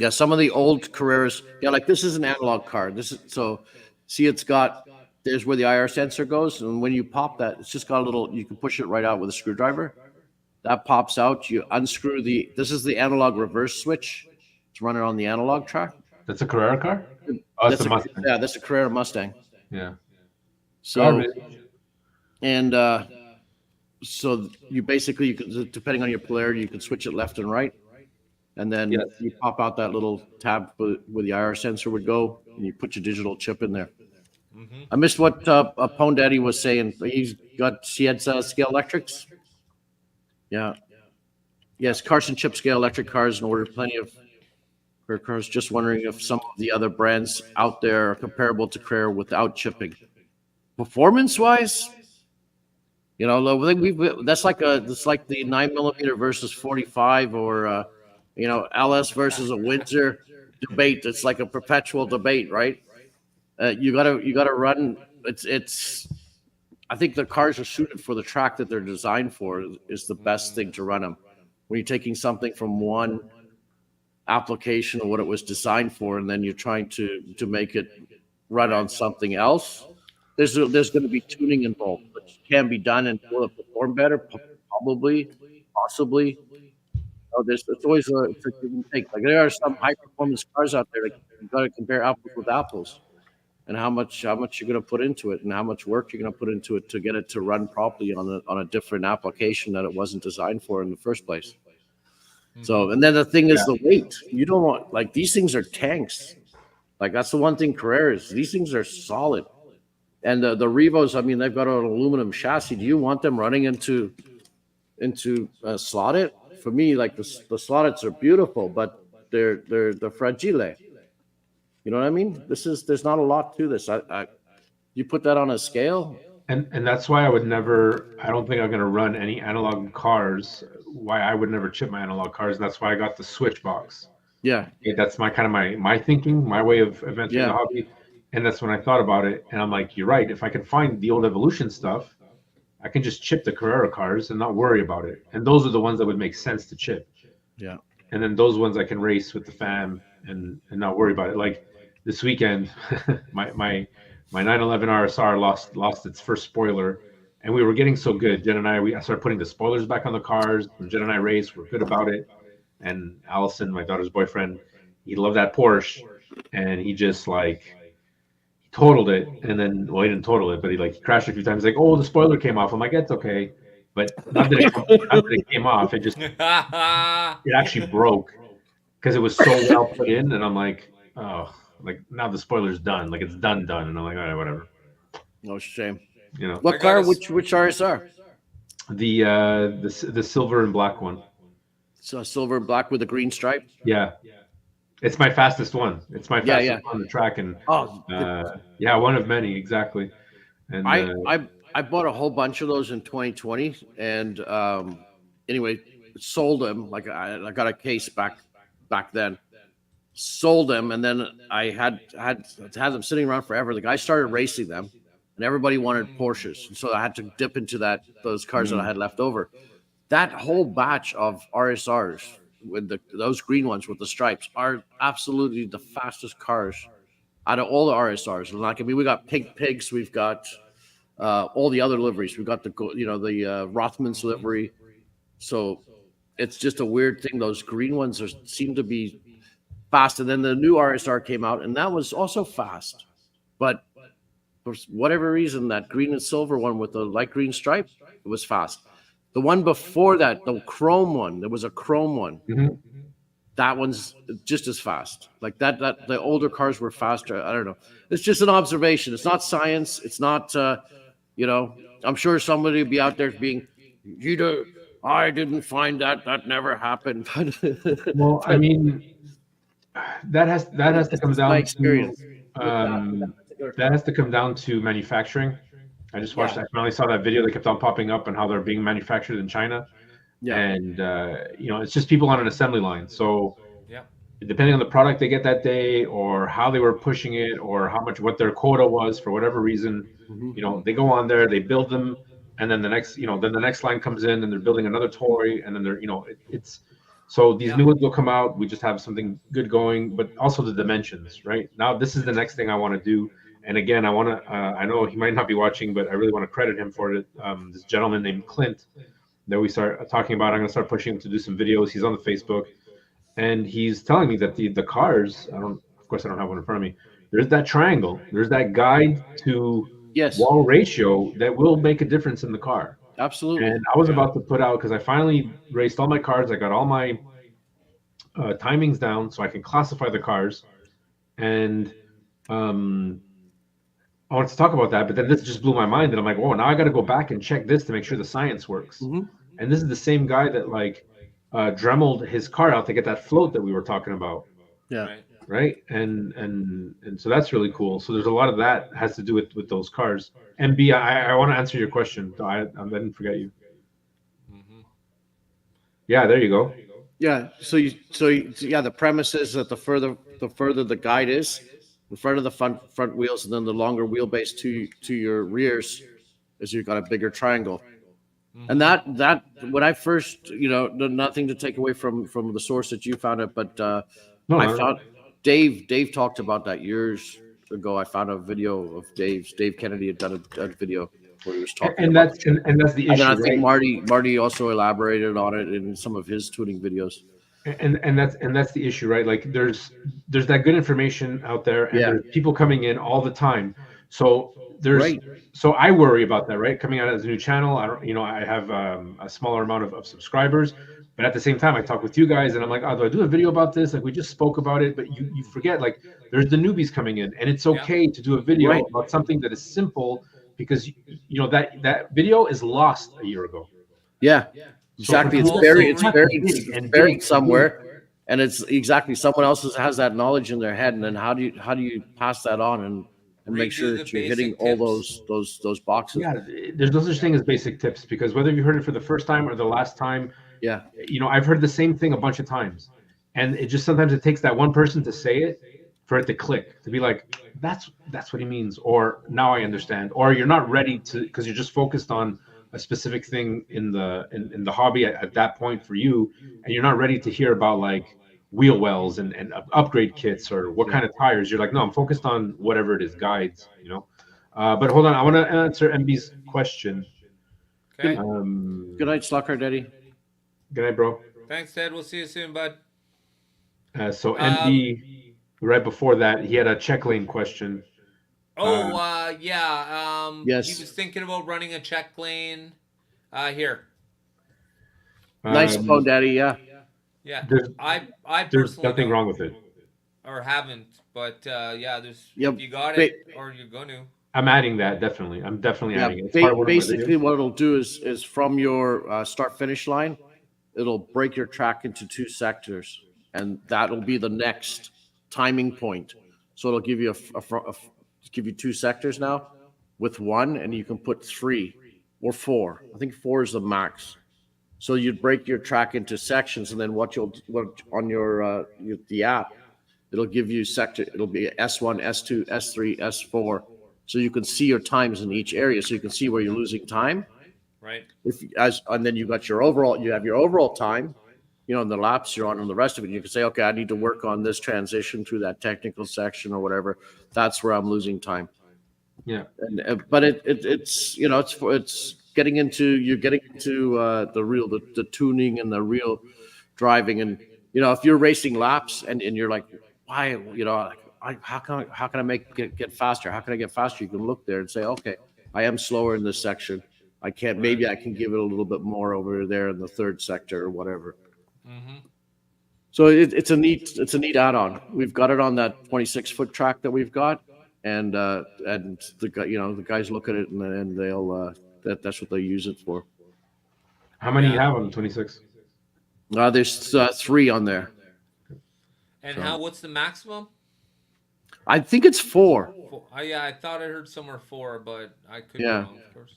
Yeah, some of the old Carreras, yeah, like this is an analog car. This is see, there's where the IR sensor goes, and when you pop that, it's just got a little. You can push it right out with a screwdriver. That pops out. You unscrew this is the analog reverse switch. It's running on the analog track. That's a Carrera car. Oh, that's a Mustang. Yeah, that's a Carrera Mustang. Yeah. So Garbage. and so you basically, you can, depending on your polarity, you can switch it left and right, and then Yes. you pop out that little tab where the IR sensor would go, and you put your digital chip in there. Mm-hmm. I missed what Pone Daddy was saying. He had scale electrics. Yeah. Yes, Carson chip scale electric cars, and ordered plenty of her cars. Just wondering if some of the other brands out there are comparable to Carrera without chipping. Performance wise, you know, I think that's like the 9mm versus 45, or you know, LS versus a Windsor debate. It's like a perpetual debate, right? You gotta run. It's. I think the cars are suited for the track that they're designed for. Is the best thing to run them. When you're taking something from one application or what it was designed for, and then you're trying to make it run on something else, there's going to be tuning involved, which can be done, and will it perform better? Probably, possibly. Oh, it's always it's a give and take. Like, there are some high performance cars out there that you got to compare apples with apples, and how much you're going to put into it, and how much work you're going to put into it to get it to run properly on a different application that it wasn't designed for in the first place. So, and then the thing is the weight. You don't want, like, these things are tanks. Like, that's the one thing Carreras, these things are solid. And the Revos, I mean, they've got an aluminum chassis. Do you want them running into slotted? For me, like, the slotteds are beautiful, but they're fragile. You know what I mean? There's not a lot to this. You put that on a scale. And that's why I don't think I'm going to run any analog cars. Why I would never chip my analog cars. And that's why I got the switch box. Yeah. That's my my thinking, my way of entering the hobby. And that's when I thought about it. And I'm like, you're right. If I can find the old Evolution stuff, I can just chip the Carrera cars and not worry about it. And those are the ones that would make sense to chip. Yeah. And then those ones I can race with the fam and not worry about it. Like this weekend, my 911 RSR lost its first spoiler, and we were getting so good. Jen and I started putting the spoilers back on the cars. When Jen and I raced, we're good about it. And Allison, my daughter's boyfriend, he loved that Porsche, and he just he totaled it. And then, well, he didn't total it, but he crashed a few times. He's like, oh, the spoiler came off. I'm like, it's okay, but not that it came off. It just it actually broke because it was so well put in, and I'm like, oh. Like, now the spoiler's done. Like, it's done. And I'm like, all right, whatever. No shame. You know. What car? Which RSR? The silver and black one. So silver and black with a green stripe. Yeah. It's my fastest one. It's my fastest one on the track, and one of many, exactly. And I bought a whole bunch of those in 2020, and anyway, sold them. Like, I got a case back then. Sold them, and then I had them sitting around forever. The guy started racing them, and everybody wanted Porsches, and so I had to dip into those cars that I had left over. That whole batch of RSRs with those green ones with the stripes are absolutely the fastest cars out of all the RSRs. Like, I mean, we got Pink Pigs, we've got all the other liveries. We've got the Rothman's livery. So it's just a weird thing. Those green ones seem to be fast, and then the new RSR came out, and that was also fast. But for whatever reason, that green and silver one with the light green stripe, it was fast. The one before that, the chrome one, there was a chrome one. Mm-hmm. That one's just as fast. Like that the older cars were faster. I don't know. It's just an observation. It's not science. It's not. I'm sure somebody will be out there being, I didn't find that. That never happened. Well, I mean. That has to come down to that has to come down to manufacturing. I just watched. I finally saw that video that kept on popping up on how they're being manufactured in China, and it's just people on an assembly line. So depending on the product they get that day, or how they were pushing it, or what their quota was for whatever reason, they go on there, they build them, and then the next line comes in, and they're building another toy, and then it's. So these new ones will come out. We just have something good going, but also the dimensions, right? Now, this is the next thing I want to do. And again, I know he might not be watching, but I really want to credit him for it. This gentleman named Clint that we start talking about, I'm going to start pushing him to do some videos. He's on the Facebook, and he's telling me that the cars, of course, I don't have one in front of me. There's that triangle. There's that guide to Yes, wall ratio that will make a difference in the car. absolutely. And I was about to put out, because I finally raced all my cars. I got all my timings down so I can classify the cars. And I wanted to talk about that, but then this just blew my mind. And I'm like, oh, now I got to go back and check this to make sure the science works. Mhm. And this is the same guy that like dremeled his car out to get that float that we were talking about. Yeah. Right. Right. And so that's really cool. So there's a lot of that has to do with those cars. MB, I want to answer your question. I didn't forget you. Mm-hmm. Yeah, there you go. Yeah. So yeah, the premise is that the further the guide is, in front of the front wheels, and then the longer wheelbase to your rears, is you've got a bigger triangle. And that when I first, nothing to take away from the source that you found it, but No, I found Dave talked about that years ago. I found a video of Dave Kennedy had done a video where he was talking and about that's and that's the and then issue, I think right? Marty also elaborated on it in some of his tuning videos. And that's the issue, right? Like there's that good information out there, and Yeah. there's people coming in all the time. So Right. so I worry about that, right? Coming out as a new channel, I don't, I have a smaller amount of subscribers, but at the same time, I talk with you guys, and I'm like, oh, do I do a video about this? Like we just spoke about it, but you forget, like there's the newbies coming in, and it's okay to do a video Right. about something that is simple, because that video is lost a year ago. Yeah. So for Exactly. It's people buried. that It's dig and buried dig somewhere, and it's exactly someone else has that knowledge in their head, and then how do you pass that on and make Redo sure the that you're hitting basic all tips. those boxes? Yeah, there's no such thing as basic tips, because whether you heard it for the first time or the last time, Yeah. I've heard the same thing a bunch of times, and it just sometimes it takes that one person to say it for it to click, to be like, that's what he means, or now I understand, or you're not ready to, because you're just focused on a specific thing in the hobby at that point for you, and you're not ready to hear about like wheel wells and upgrade kits or what kind of tires. You're like, no, I'm focused on whatever it is, guides, But hold on, I want to answer MB's question. Okay. Good night, Slucker Daddy. Good night, bro. Thanks, Ted. We'll see you soon, bud. So MB, right before that, he had a check lane question. Yeah. Yes. He was thinking about running a check lane. Here. Nice phone, Daddy. Yeah. Yeah. There's, I there's personally nothing don't, wrong with it. or haven't, but yeah, there's Yep. if you got it or you're gonna. I'm adding that, definitely. I'm definitely Yeah. adding it. It's part of one of my Basically, videos. what it'll do is from your start finish line, it'll break your track into 2 sectors, and that'll be the next timing point. So it'll give you give you 2 sectors now with 1, and you can put 3 or 4. I think 4 is the max. So you'd break your track into sections, and then what on your the app, it'll give you sector. It'll be S1, S2, S3, S4. So you can see your times in each area, so you can see where you're losing time. Right. And then you got your overall. You have your overall time, and the laps you're on, and the rest of it. You can say, okay, I need to work on this transition through that technical section or whatever. That's where I'm losing time. Yeah. But it's getting into the tuning and the real driving, and if you're racing laps and you're like, why, how can I get faster? How can I get faster? You can look there and say, okay, I am slower in this section. Maybe I can give it a little bit more over there in the 3rd sector or whatever. Mm-hmm. So it's a neat add-on. We've got it on that 26-foot track that we've got, and the guys look at it and they'll that's what they use it for. How many you have on the 26? There's 3 on there. And what's the maximum? I think it's 4. Yeah, I thought I heard somewhere 4, but I could be Yeah. wrong, of course.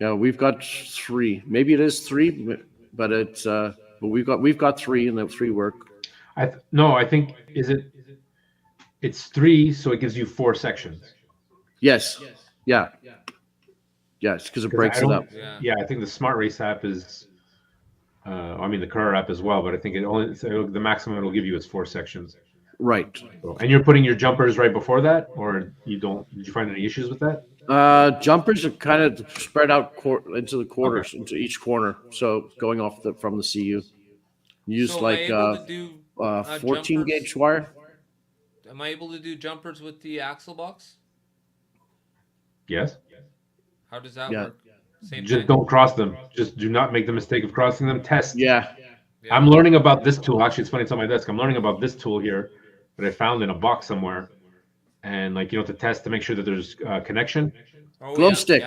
Yeah, we've got 3. Maybe it is 3, but it's but we've got 3, and the 3 work. No, I think it's 3, so it gives you 4 sections. Yes. Yeah. Yes, because it breaks it up. Yeah, I think the Smart Race app is, the Carrera app as well, but I think the maximum it'll give you is 4 sections. Right. So, and you're putting your jumpers right before that, or you don't? Did you find any issues with that? Jumpers are kind of spread out into the quarters, into each corner. So going off from the CU, use So like am I able to do 14 jumpers? gauge wire. Am I able to do jumpers with the axle box? Yes. How does that Yeah. work? Same Just thing. don't cross them. Just do not make the mistake of crossing them. Test. Yeah. Yeah. I'm learning about this tool. Actually, it's funny. It's on my desk. I'm learning about this tool here that I found in a box somewhere, and to test to make sure that there's connection. Oh, Glow yeah, stick.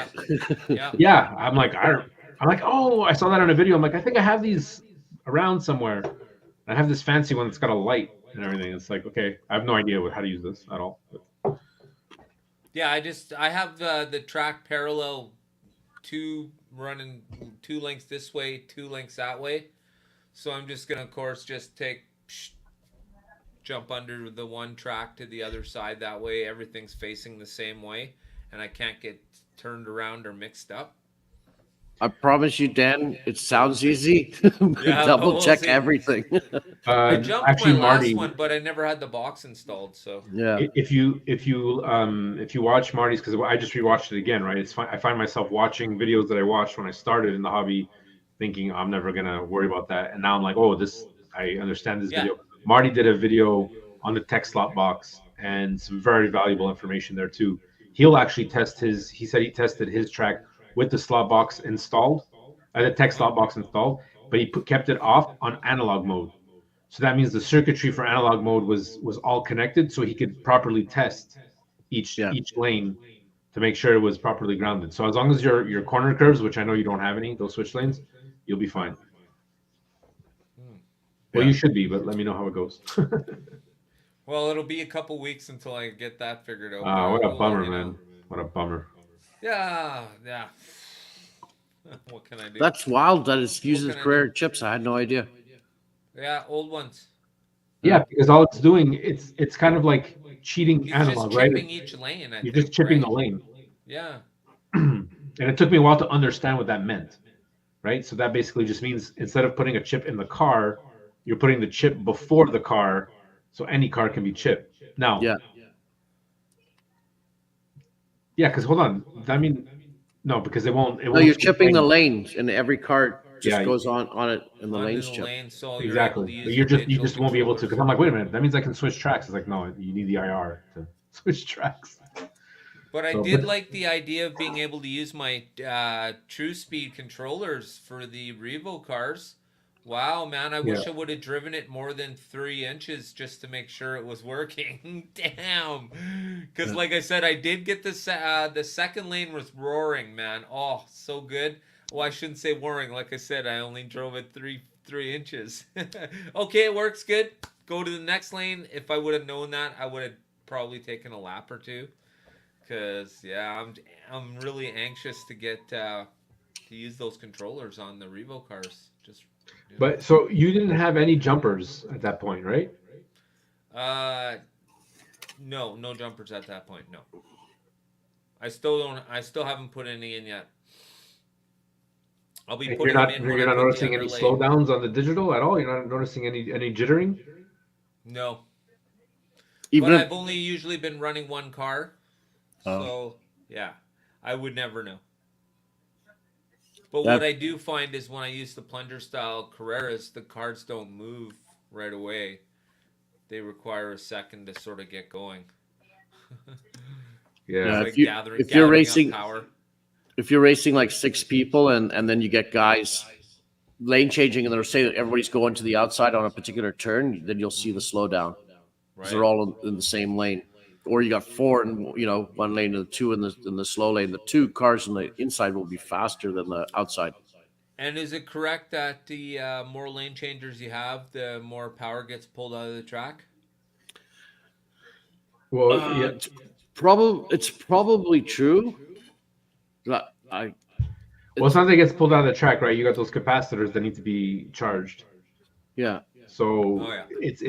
Yeah. Yeah, I'm like, oh, I saw that on a video. I'm like, I think I have these around somewhere. I have this fancy one that's got a light and everything. It's like, okay, I have no idea how to use this at all. Yeah, I have the track parallel, running 2 links this way, 2 links that way. So I'm just gonna, of course, just jump under the one track to the other side. That way, everything's facing the same way, and I can't get turned around or mixed up. I promise you, Dan, it sounds easy. Yeah, Double we'll check see. everything. I jumped Actually, my last Marty, one, but I never had the box installed. So Yeah. if you watch Marty's, because I just rewatched it again, right? It's fine. I find myself watching videos that I watched when I started in the hobby, thinking I'm never gonna worry about that, and now I'm like, oh, I understand this Yeah. video. Marty did a video on the tech slot box and some very valuable information there too. He'll actually test his. He said he tested his track with the slot box installed, the tech slot box installed, but he kept it off on analog mode. So that means the circuitry for analog mode was all connected, so he could properly test each lane to make sure it was properly grounded. So as long as your corner curves, which I know you don't have any, those switch lanes, you'll be fine. Well, you should be, but let me know how it goes. well, it'll be a couple weeks until I get that figured out. What a I'll bummer, let you know. man. What a bummer. Yeah. What can I do? That's wild that it uses can I Carrera chips. I had no idea. Yeah, old ones. Yeah, because all it's doing, it's kind of like cheating He's analog, just right? chipping each lane. You're just chipping the lane. Yeah. And it took me a while to understand what that meant, right? So that basically just means instead of putting a chip in the car, you're putting the chip before the car, so any car can be chipped. Now, Yeah. because hold on, I mean, no, because it won't. No, you're chipping the lanes, and every car just Yeah. goes on it, and the Onto lanes the chip. lane, so Exactly. You're But able to use you the just won't be able to. Because controllers. I'm like, wait a minute, that means I can switch tracks. It's like, no, you need the IR to switch tracks. But I So, did but- like the idea of being able to use my True Speed controllers for the Revo cars. Wow, man, I wish I would have driven it more than 3 inches just to make sure it was working. Damn. Because like I said, I did get the second lane was roaring, man. Oh, so good. Well, I shouldn't say roaring. Like I said, I only drove it 3 inches. Okay, it works good. Go to the next lane. If I would have known that, I would have probably taken a lap or two. Because, yeah, I'm really anxious to get to use those controllers on the Revo cars. But so you didn't have any jumpers at that point, right? No jumpers at that point. No, I still haven't put any in yet. I'll be putting them in. You're not noticing any slowdowns on the digital at all. You're not noticing any jittering. No, Even but if, I've only usually been running one car, so yeah, I would never know. But what I do find is when I use the plunger style Carreras, the cards don't move right away. They require a second to sort of get going. Yeah. Like if you're racing, power. if you're racing like 6 people and then you get guys lane changing and they're saying everybody's going to the outside on a particular turn, then you'll see the slowdown. Right. They're all in the same lane. Or you got 4 in one lane and 2 in the slow lane. The 2 cars on the inside will be faster than the outside. And is it correct that the more lane changers you have, the more power gets pulled out of the track? Well, it's probably true. Well, it's not that it gets pulled out of the track, right? You got those capacitors that need to be charged. Yeah. So it's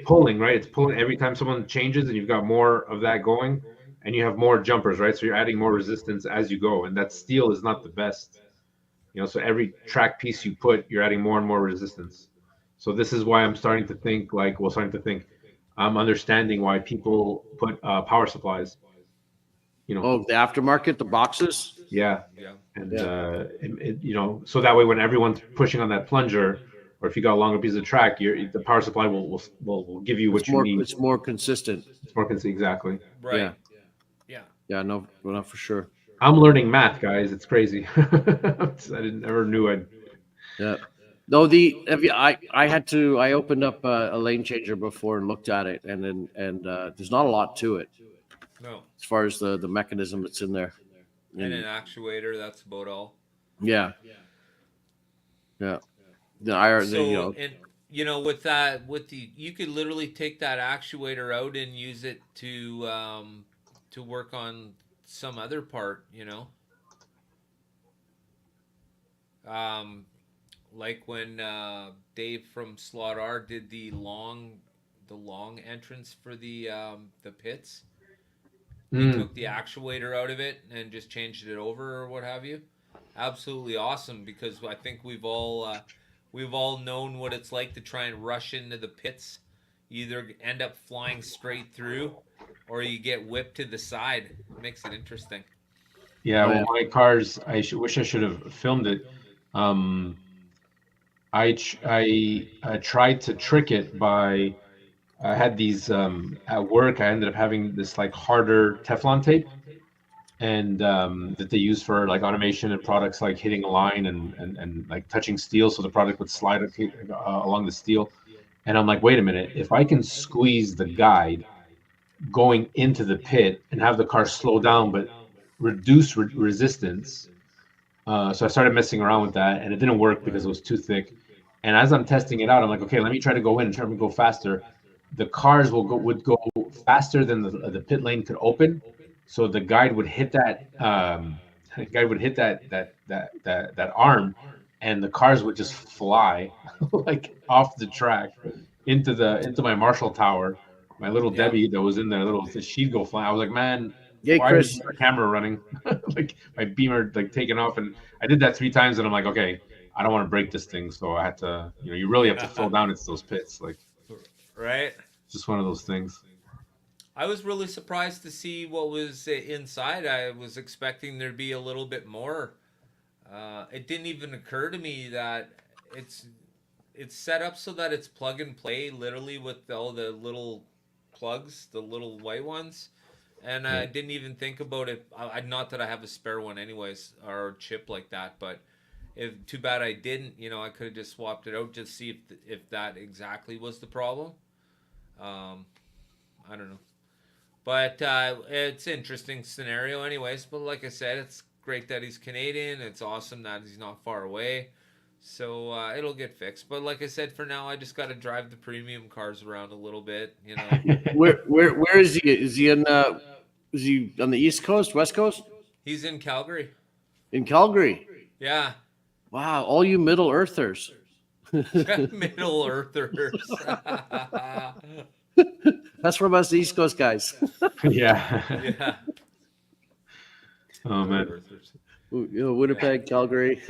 pulling, right? It's pulling every time someone changes, and you've got more of that going, and you have more jumpers, right? So you're adding more resistance as you go, and that steel is not the best, So every track piece you put, you're adding more and more resistance. So this is why I'm starting to think, I'm understanding why people put power supplies. Oh, the aftermarket, the boxes. Yeah. And so that way when everyone's pushing on that plunger, or if you got a longer piece of track, the power supply will give you what you need. It's more consistent. It's more consistent, exactly. Right. Yeah. Yeah, no, no, for sure. I'm learning math, guys. It's crazy. Never knew I'd. Yeah. No, I opened up a lane changer before and looked at it, and there's not a lot to it No. as far as the mechanism that's in there. And an actuator, that's about all. Yeah. Yeah. So, and with that, you could literally take that actuator out and use it to work on some other part, like when Dave from Slot R did the long entrance for the pits. He took the actuator out of it and just changed it over or what have you. Absolutely awesome, because I think we've all known what it's like to try and rush into the pits. You either end up flying straight through, or you get whipped to the side. It makes it interesting. Yeah, well, my cars. Wish I should have filmed it. I tried to trick it by. I had these at work. I ended up having this like harder Teflon tape, and that they use for like automation and products like hitting a line and like touching steel, so the product would slide along the steel. And I'm like, wait a minute, if I can squeeze the guide going into the pit and have the car slow down but reduce resistance. So I started messing around with that, and it didn't work because it was too thick. And as I'm testing it out, I'm like, okay, let me try to go in and try to go faster. The cars would go faster than the pit lane could open, so the guide would hit that that arm, and the cars would just fly like off the track into my Marshall tower. My little Debbie that was in there, she'd go flying. I was like, man, why Chris. is the camera running? Like my beamer like taking off, and I did that 3 times, and I'm like, okay, I don't want to break this thing, so I had to, you really have to slow down into those pits, like. Right. Just one of those things. I was really surprised to see what was inside. I was expecting there'd be a little bit more. It didn't even occur to me that it's set up so that it's plug and play, literally, with all the little plugs, the little white ones. And I didn't even think about it. Not that I have a spare one anyways, or a chip like that, but too bad I didn't. I could have just swapped it out just to see if that exactly was the problem. I don't know, but it's an interesting scenario anyways. But like I said, it's great that he's Canadian. It's awesome that he's not far away, so it'll get fixed. But like I said, for now, I just got to drive the premium cars around a little bit. Where is he? Is he on the East Coast, West Coast? He's in Calgary. In Calgary. Yeah. Wow, all you Middle Earthers. Middle Earthers. That's from us East Coast guys. Yeah. Yeah. Oh man. Winnipeg, Calgary.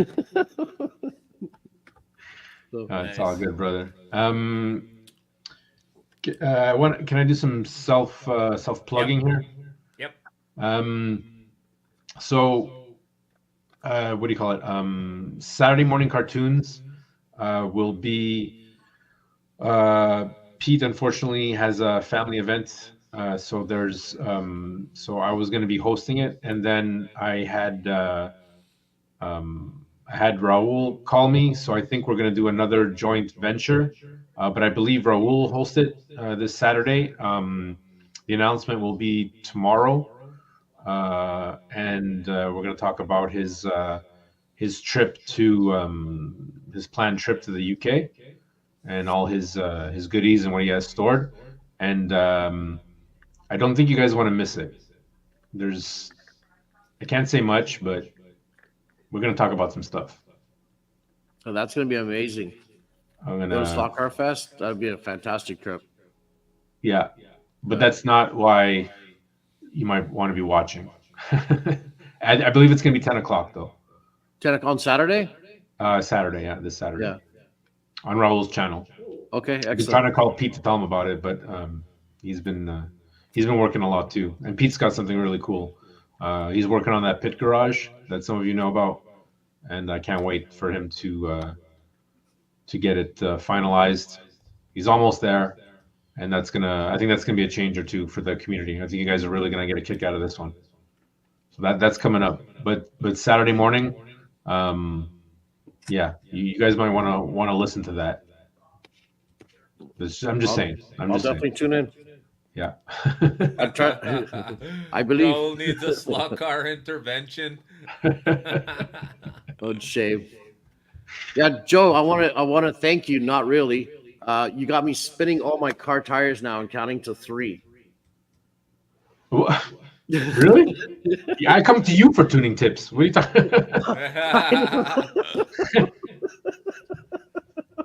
It's all good, brother. Can I do some self plugging here? Yep. So what do you call it? Saturday morning cartoons will be. Pete unfortunately has a family event, so there's so I was going to be hosting it, and then I had Raul call me, so I think we're going to do another joint venture, but I believe Raul will host it this Saturday. The announcement will be tomorrow, and we're going to talk about his trip to his planned trip to the UK. And all his goodies and what he has stored, and I don't think you guys want to miss it. I can't say much, but we're gonna talk about some stuff. So that's gonna be amazing. I'm gonna go to Stock Car Fest. That'd be a fantastic trip. Yeah, but that's not why you might want to be watching. I believe it's gonna be 10 o'clock though. 10 on Saturday. Saturday, yeah, this Saturday. Yeah. On Raul's channel. Okay, excellent. I've been trying to call Pete to tell him about it, but he's been working a lot too. And Pete's got something really cool. He's working on that pit garage that some of you know about, and I can't wait for him to get it finalized. He's almost there, and I think that's gonna be a change or two for the community. I think you guys are really gonna get a kick out of this one. So that's coming up. But Saturday morning, yeah, you guys might want to listen to that. I'm just saying. I'll definitely tune in. Yeah. I'm trying. I believe. Raul needs a slot car intervention. Oh, shame. Yeah, Joe, I want to thank you. Not really. You got me spinning all my car tires now and counting to 3. Really? Yeah, I come to you for tuning tips. What are you talking?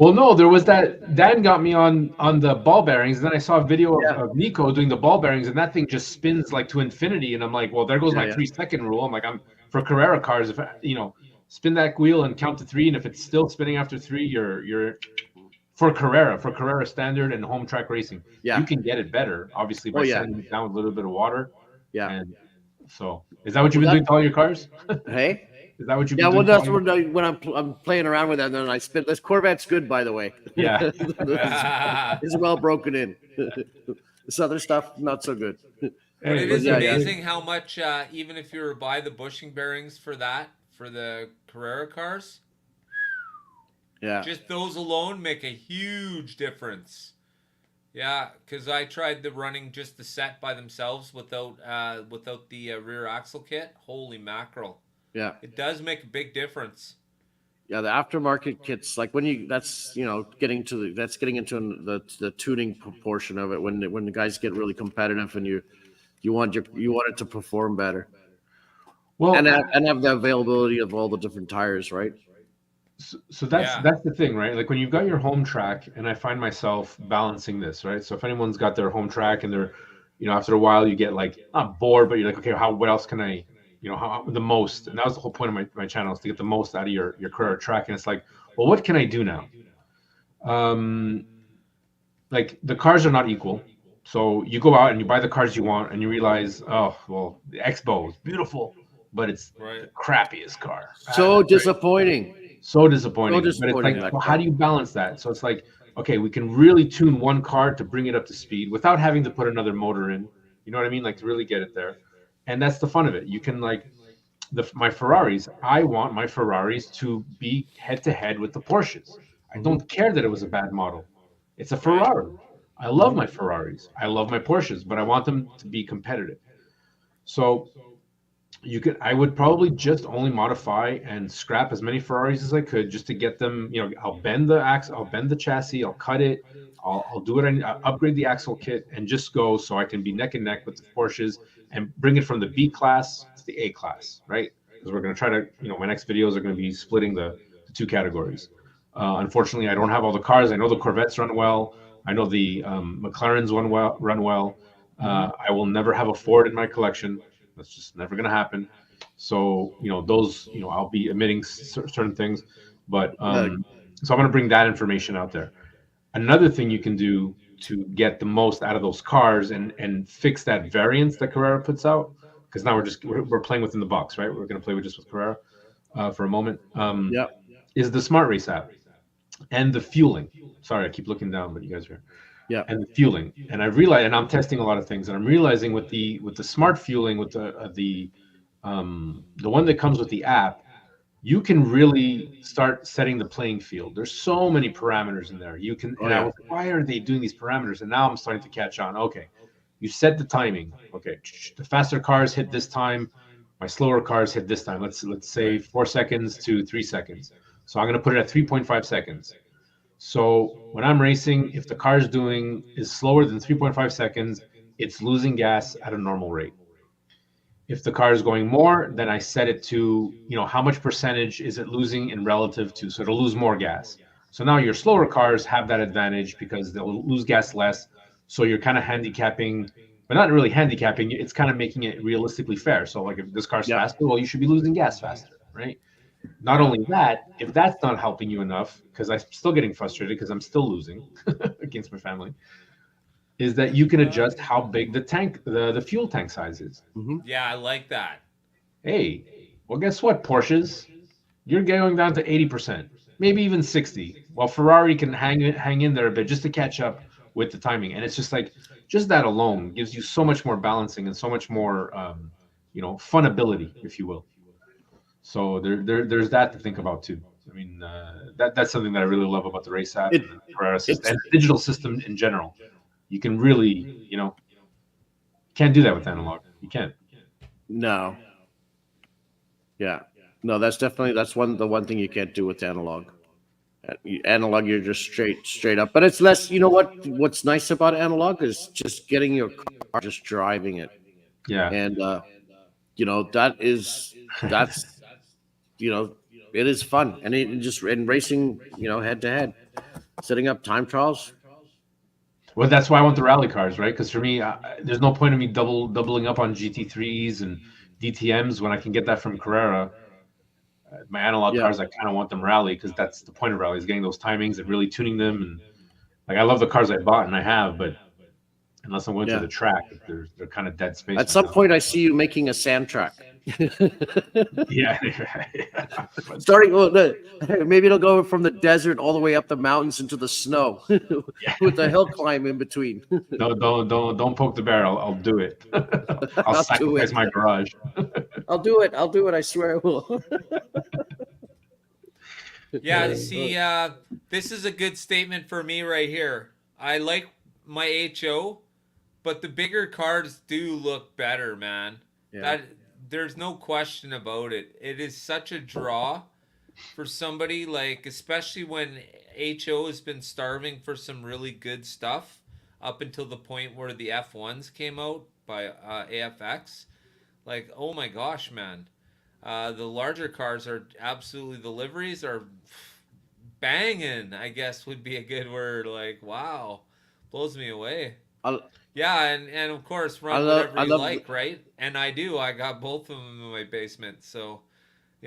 Well, no, there was that. Dan got me on the ball bearings, and then I saw a video of Nico doing the ball bearings, and that thing just spins like to infinity. And I'm like, well, there goes my 3-second rule. I'm like, I'm for Carrera cars. If spin that wheel and count to 3, and if it's still spinning after 3, you're for Carrera standard and home track racing. Yeah, you can get it better, obviously, by sanding it down with a little bit of water. Yeah. And so, is that what you've been doing to all your cars? Hey. Is that what you've been doing? That's when I'm playing around with that, and then I spin. This Corvette's good, by the way. Yeah. It's well broken in. This other stuff, not so good. But it is amazing how much, even if you were to buy the bushing bearings for the Carrera cars, just those alone make a huge difference. Yeah, because I tried running just the set by themselves without the rear axle kit. Holy mackerel! Yeah, it does make a big difference. Yeah, the aftermarket kits, like when that's getting into the tuning portion of it, when the guys get really competitive and you want it to perform better. Well, and have the availability of all the different tires, right? So that's the thing, right? Like when you've got your home track, and I find myself balancing this, right? So if anyone's got their home track and they're, after a while you get like not bored, but you're like, okay, what else can I, how the most? And that was the whole point of my channel, is to get the most out of your Carrera track. And it's like, well, what can I do now? Like the cars are not equal. So you go out and you buy the cars you want, and you realize, oh, well, the Expo is beautiful, but it's the crappiest car. So disappointing. So disappointing. But it's like, well, how do you balance that? So it's like, okay, we can really tune one car to bring it up to speed without having to put another motor in. You know what I mean? Like to really get it there. And that's the fun of it. You can my Ferraris. I want my Ferraris to be head to head with the Porsches. I don't care that it was a bad model. It's a Ferrari. I love my Ferraris. I love my Porsches, but I want them to be competitive. So I would probably just only modify and scrap as many Ferraris as I could just to get them, I'll bend the axle, I'll bend the chassis, I'll cut it, I'll do it, I'll upgrade the axle kit and just go so I can be neck and neck with the Porsches and bring it from the B class to the A class, right? Because we're going to try to, my next videos are going to be splitting the two categories. Unfortunately, I don't have all the cars. I know the Corvettes run well. I know the McLarens run well. I will never have a Ford in my collection. That's just never going to happen. So, those, I'll be omitting certain things. But so I'm going to bring that information out there. Another thing you can do to get the most out of those cars and fix that variance that Carrera puts out, because now we're playing within the box, right? We're going to play with Carrera for a moment. Is the Smart Race app and the fueling. Sorry, I keep looking down, but you guys are here. Yeah. And the fueling. And I realize, and I'm testing a lot of things, and I'm realizing with the smart fueling, with the one that comes with the app, you can really start setting the playing field. There's so many parameters in there. You can, I was like, why are they doing these parameters? And now I'm starting to catch on. Okay, you set the timing. Okay, the faster cars hit this time, my slower cars hit this time. Let's say 4 seconds to 3 seconds. So I'm going to put it at 3.5 seconds. So when I'm racing, if the car is slower than 3.5 seconds, it's losing gas at a normal rate. If the car is going more, then I set it to, how much percentage is it losing in relative to, so it'll lose more gas. So now your slower cars have that advantage because they'll lose gas less. So you're kind of handicapping, but not really handicapping, it's kind of making it realistically fair. So like if this car's faster, well, you should be losing gas faster, right? Not only that, if that's not helping you enough, because I'm still getting frustrated because I'm still losing against my family, is that you can adjust how big the fuel tank size is. Mm-hmm. Yeah, I like that. Hey, well, guess what, Porsches? You're going down to 80%, maybe even 60%, while Ferrari can hang in there a bit just to catch up with the timing. And it's just like, just that alone gives you so much more balancing and so much more funability, if you will. So there's that to think about too. I mean, that's something that I really love about the race app It, and the Carrera system it's and the digital system in general. You can really, can't do that with analog. You can't. no, yeah, no. That's the one thing you can't do with analog. Analog, you're just straight up. But it's less. You know what's nice about analog is just getting your car, just driving it, Yeah. and that's it is fun, and it just in racing, head to head, setting up time trials. Well, that's why I want the rally cars, right? Because for me, there's no point in me doubling up on GT3s and DTMs when I can get that from Carrera. My analog Yeah, cars, I kind of want them rally because that's the point of rally, is getting those timings and really tuning them. And like, I love the cars I bought and I have, but unless I'm going to yeah. the track, they're kind of dead space. At some myself. point, I see you making a sand track. Yeah. Starting, well, maybe it'll go from the desert all the way up the mountains into the snow, with a hill climb in between. No, don't poke the bear. I'll do it. I'll I'll do sacrifice it. my garage. I'll do it. I'll do it. I swear I will. Yeah, see, this is a good statement for me right here. I like my HO, but the bigger cars do look better, man. Yeah. That there's no question about it. It is such a draw for somebody, like, especially when HO has been starving for some really good stuff up until the point where the F1s came out by AFX. Like, oh my gosh, man. The larger cars are absolutely, the liveries are banging, I guess would be a good word. Like, wow, blows me away. Yeah, and of course, run whatever you like, right? And I do. I got both of them in my basement. So,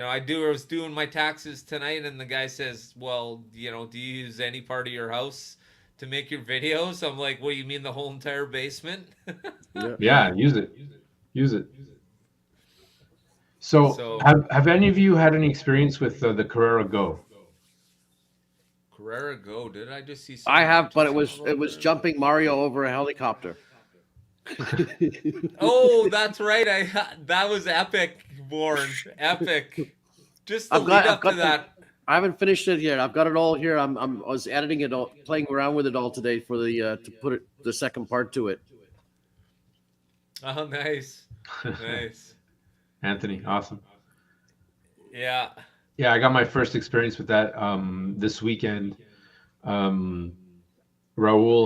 I was doing my taxes tonight, and the guy says, well, do you use any part of your house to make your videos? I'm like, what, you mean the whole entire basement? Yeah, use it. Use it. So have any of you had any experience with the Carrera Go? Carrera Go. Did I just see? I have, but it was jumping Mario over a helicopter. Oh, that's right. That was epic, Born. Epic. Just the lead up to that. I haven't finished it yet. I've got it all here. I was editing it all, playing around with it all today for to put the second part to it. Oh, nice. Nice. Anthony, awesome. Yeah. Yeah, I got my first experience with that this weekend. Raul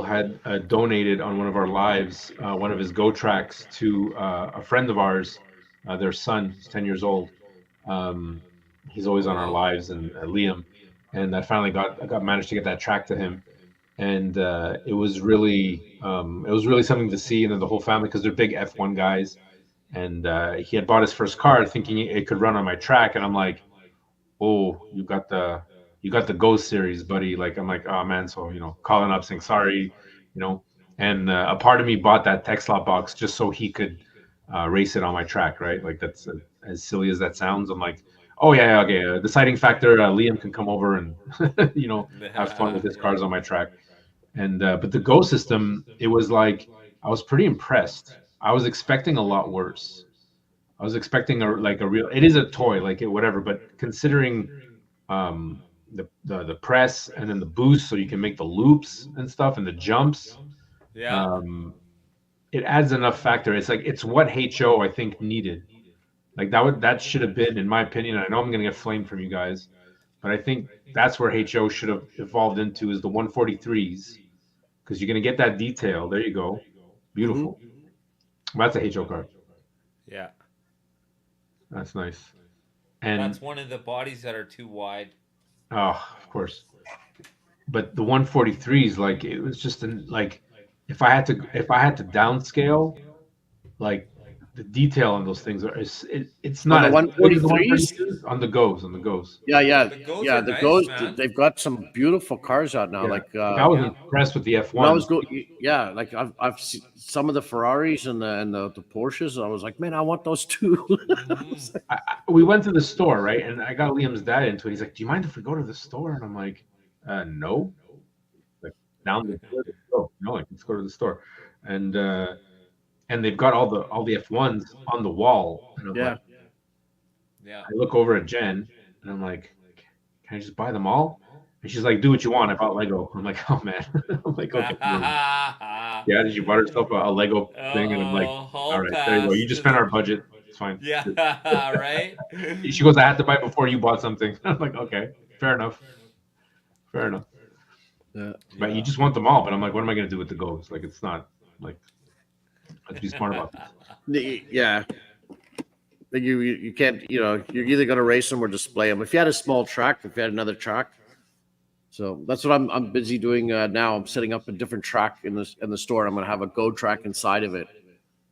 had donated on one of our lives one of his Go tracks to a friend of ours. Their son is 10 years old. He's always on our lives, and Liam. And I finally managed to get that track to him, and it was really something to see, and then the whole family, because they're big F1 guys. And he had bought his first car thinking it could run on my track, and I'm like, oh, you got the Go series, buddy. Like, I'm like, oh man. So, calling up saying sorry, and a part of me bought that Texlot box just so he could race it on my track, right? Like, that's as silly as that sounds. I'm like, oh yeah, okay. Deciding factor, Liam can come over and have fun with his cars on my track. And but the Go system, it was like, I was pretty impressed. I was expecting a lot worse. I was expecting a real. It is a toy, like whatever, but considering the press and then the boost, so you can make the loops and stuff and the jumps. Yeah. It adds enough factor. It's like, it's what HO I think needed. Like that should have been, in my opinion. I know I'm gonna get flamed from you guys, but I think that's where HO should have evolved into, is the 143s, because you're gonna get that detail. There you go, beautiful. Mm-hmm. That's a HO card. Yeah. That's nice. And that's one of the bodies that are too wide. Oh, of course. But the 143s, like, it was just like, if I had to downscale, like, the detail on those things it's not on the 143s on the goes. Yeah. The goes, nice, they've got some beautiful cars out now. Yeah. Like I was impressed with the F1. Like I've seen some of the Ferraris and the Porsches. I was like, man, I want those too. We went to the store, right? And I got Liam's dad into it. He's like, do you mind if we go to the store? And I'm like, no. Like, down the store, no, like, let's go to the store. And and they've got all the F1s on the wall. And I'm Yeah. like, Yeah. I look over at Jen, and I'm like, can I just buy them all? And she's like, do what you want. I bought Lego. I'm like, oh man. I'm like, okay. Yeah, did you buy herself a Lego thing? And I'm like, Uh-oh, all hall right, there you go. You pass. just spent our budget. It's fine. Yeah, right? She goes, I had to buy it before you bought something. I'm like, okay, fair enough. Fair enough. Yeah. But you just want them all. But I'm like, what am I going to do with the Go's? Like, it's not like, let's be smart about this. Yeah. You can't, you're either going to race them or display them. If you had a small track, if you had another track. So that's what I'm busy doing now. I'm setting up a different track in the store. I'm going to have a Go track inside of it.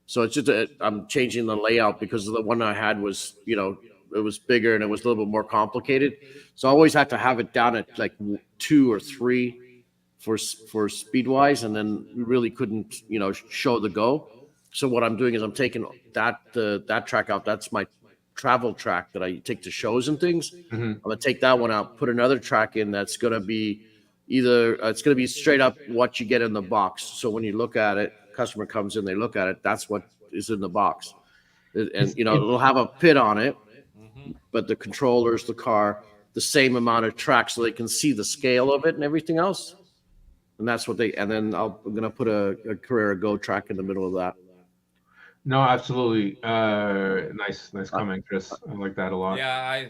So it's just I'm changing the layout because the one I had was, it was bigger and it was a little bit more complicated. So I always had to have it down at like 2 or 3 for speed wise, and then we really couldn't, show the Go. So what I'm doing is I'm taking that track out. That's my travel track that I take to shows and things. I'm gonna take that one out, put another track in that's gonna be either it's gonna be straight up what you get in the box. So when you look at it, customer comes in, they look at it, that's what is in the box, and it'll have a pit on it, but the controllers, the car, the same amount of track, so they can see the scale of it and everything else. And that's what and then I'm gonna put a Carrera Go track in the middle of that. No, absolutely. Nice comment, Chris. I like that a lot. Yeah,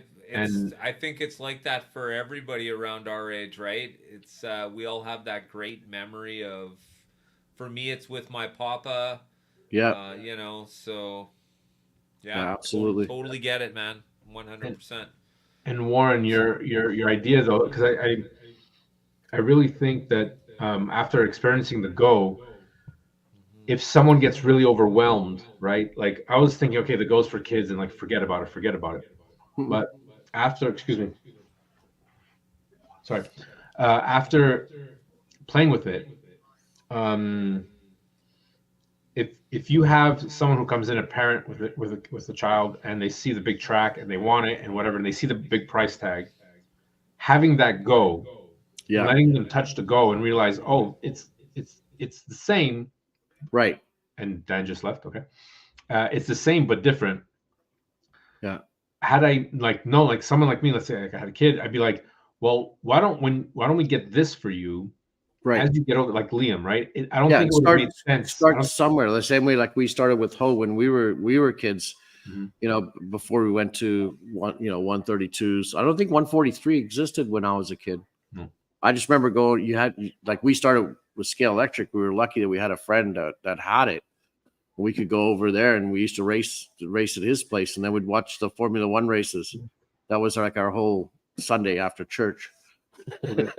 I think it's like that for everybody around our age, right? It's we all have that great memory of. For me, it's with my papa. Yeah. So. Yeah, absolutely. Totally get it, man. 100%. And Warren, your idea though, because I really think that after experiencing the Go, if someone gets really overwhelmed, right? Like I was thinking, okay, the Go's for kids and like forget about it. But after after playing with it, if you have someone who comes in, a parent with a child, and they see the big track and they want it and whatever, and they see the big price tag, having that Go, letting them touch the Go and realize, oh, it's the same. Right. And Dan just left. Okay. It's the same, but different. Yeah. Had I like someone like me, let's say like I had a kid, I'd be like, well, why don't we get this for you? Right. As you get older, like Liam, right? I don't think it would have made sense. Start somewhere. The same way like we started with Ho when we were kids, before we went to 132s. I don't think 143 existed when I was a kid. No. I just remember going, we started with Scale Electric. We were lucky that we had a friend that had it. We could go over there and we used to race at his place, and then we'd watch the Formula One races. That was like our whole Sunday after church. It's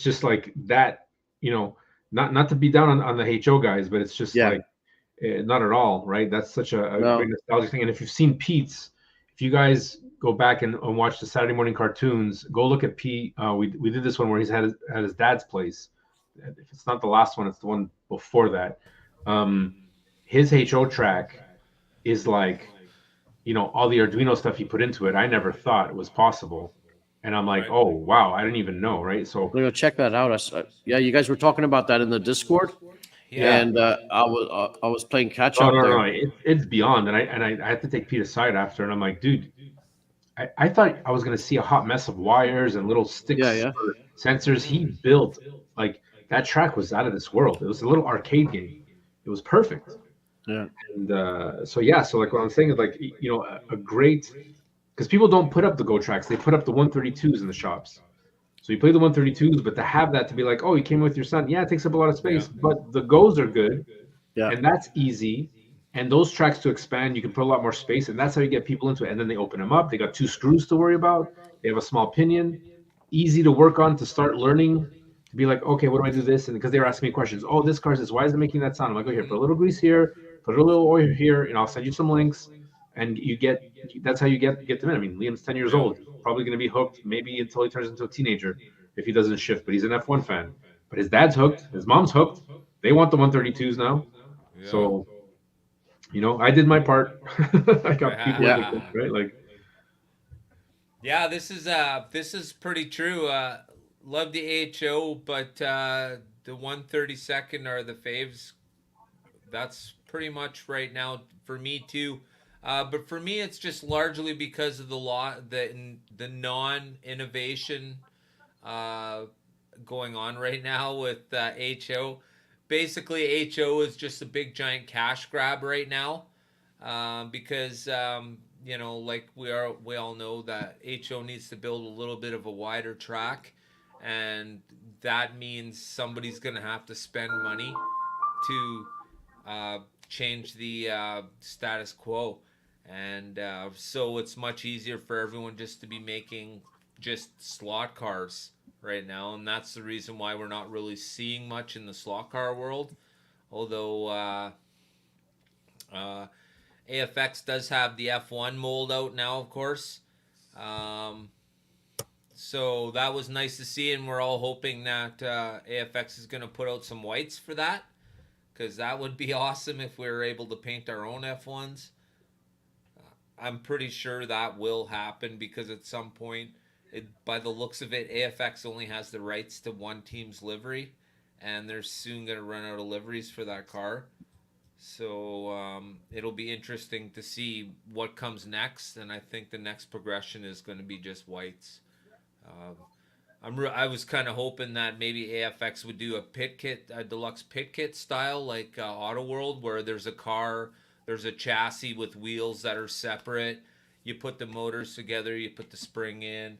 just like that, not to be down on the HO guys, but it's just like not at all, right? That's such a great nostalgic thing. And if you've seen Pete's, if you guys go back and watch the Saturday morning cartoons, go look at Pete. We did this one where he's at his dad's place. If it's not the last one, it's the one before that. His HO track is like, all the Arduino stuff he put into it. I never thought it was possible. And I'm like, oh, wow, I didn't even know, right? So we're going to check that out. You guys were talking about that in the Discord. Yeah. And I was playing catch up there. No, it's beyond. And I had to take Pete aside after, and I'm like, dude, I thought I was going to see a hot mess of wires and little sticks for sensors. He built, like, that track was out of this world. It was a little arcade game. It was perfect. Yeah. And so like what I'm saying is like, a great, because people don't put up the Go tracks. They put up the 132s in the shops. So you play the 132s, but to have that to be like, oh, you came with your son. Yeah, it takes up a lot of space, but the Go's are good. Yeah. And that's easy. And those tracks to expand, you can put a lot more space, and that's how you get people into it. And then they open them up. They got 2 screws to worry about. They have a small pinion, easy to work on to start learning. To be like, okay, what do I do this? And because they were asking me questions, oh, this car says, why is it making that sound? I'm like, oh, here, put a little grease here, put a little oil here, and I'll send you some links. And that's how you get them in. I mean, Liam's 10 years old, probably going to be hooked maybe until he turns into a teenager if he doesn't shift. But he's an F1 fan. But his dad's hooked, his mom's hooked. They want the 132s now. Yeah. So, I did my part. I got people hooked, right? Like, yeah, this is pretty true. Love the HO, but the 132nd are the faves that's pretty much right now for me too. But for me, it's just largely because of the non-innovation uh, going on right now with HO. Basically, HO is just a big giant cash grab right now, because like we all know that HO needs to build a little bit of a wider track, and that means somebody's going to have to spend money to uh, change the status quo. And so it's much easier for everyone just to be making just slot cars right now. And that's the reason why we're not really seeing much in the slot car world. Although AFX does have the F1 mold out now, of course. So that was nice to see. And we're all hoping that AFX is going to put out some whites for that, because that would be awesome if we were able to paint our own F1s. I'm pretty sure that will happen, because at some point, by the looks of it, AFX only has the rights to one team's livery, and they're soon going to run out of liveries for that car. So it'll be interesting to see what comes next, and I think the next progression is going to be just whites. I was kind of hoping that maybe AFX would do a deluxe pit kit style like Auto World, where there's a car, there's a chassis with wheels that are separate. You put the motors together, you put the spring in,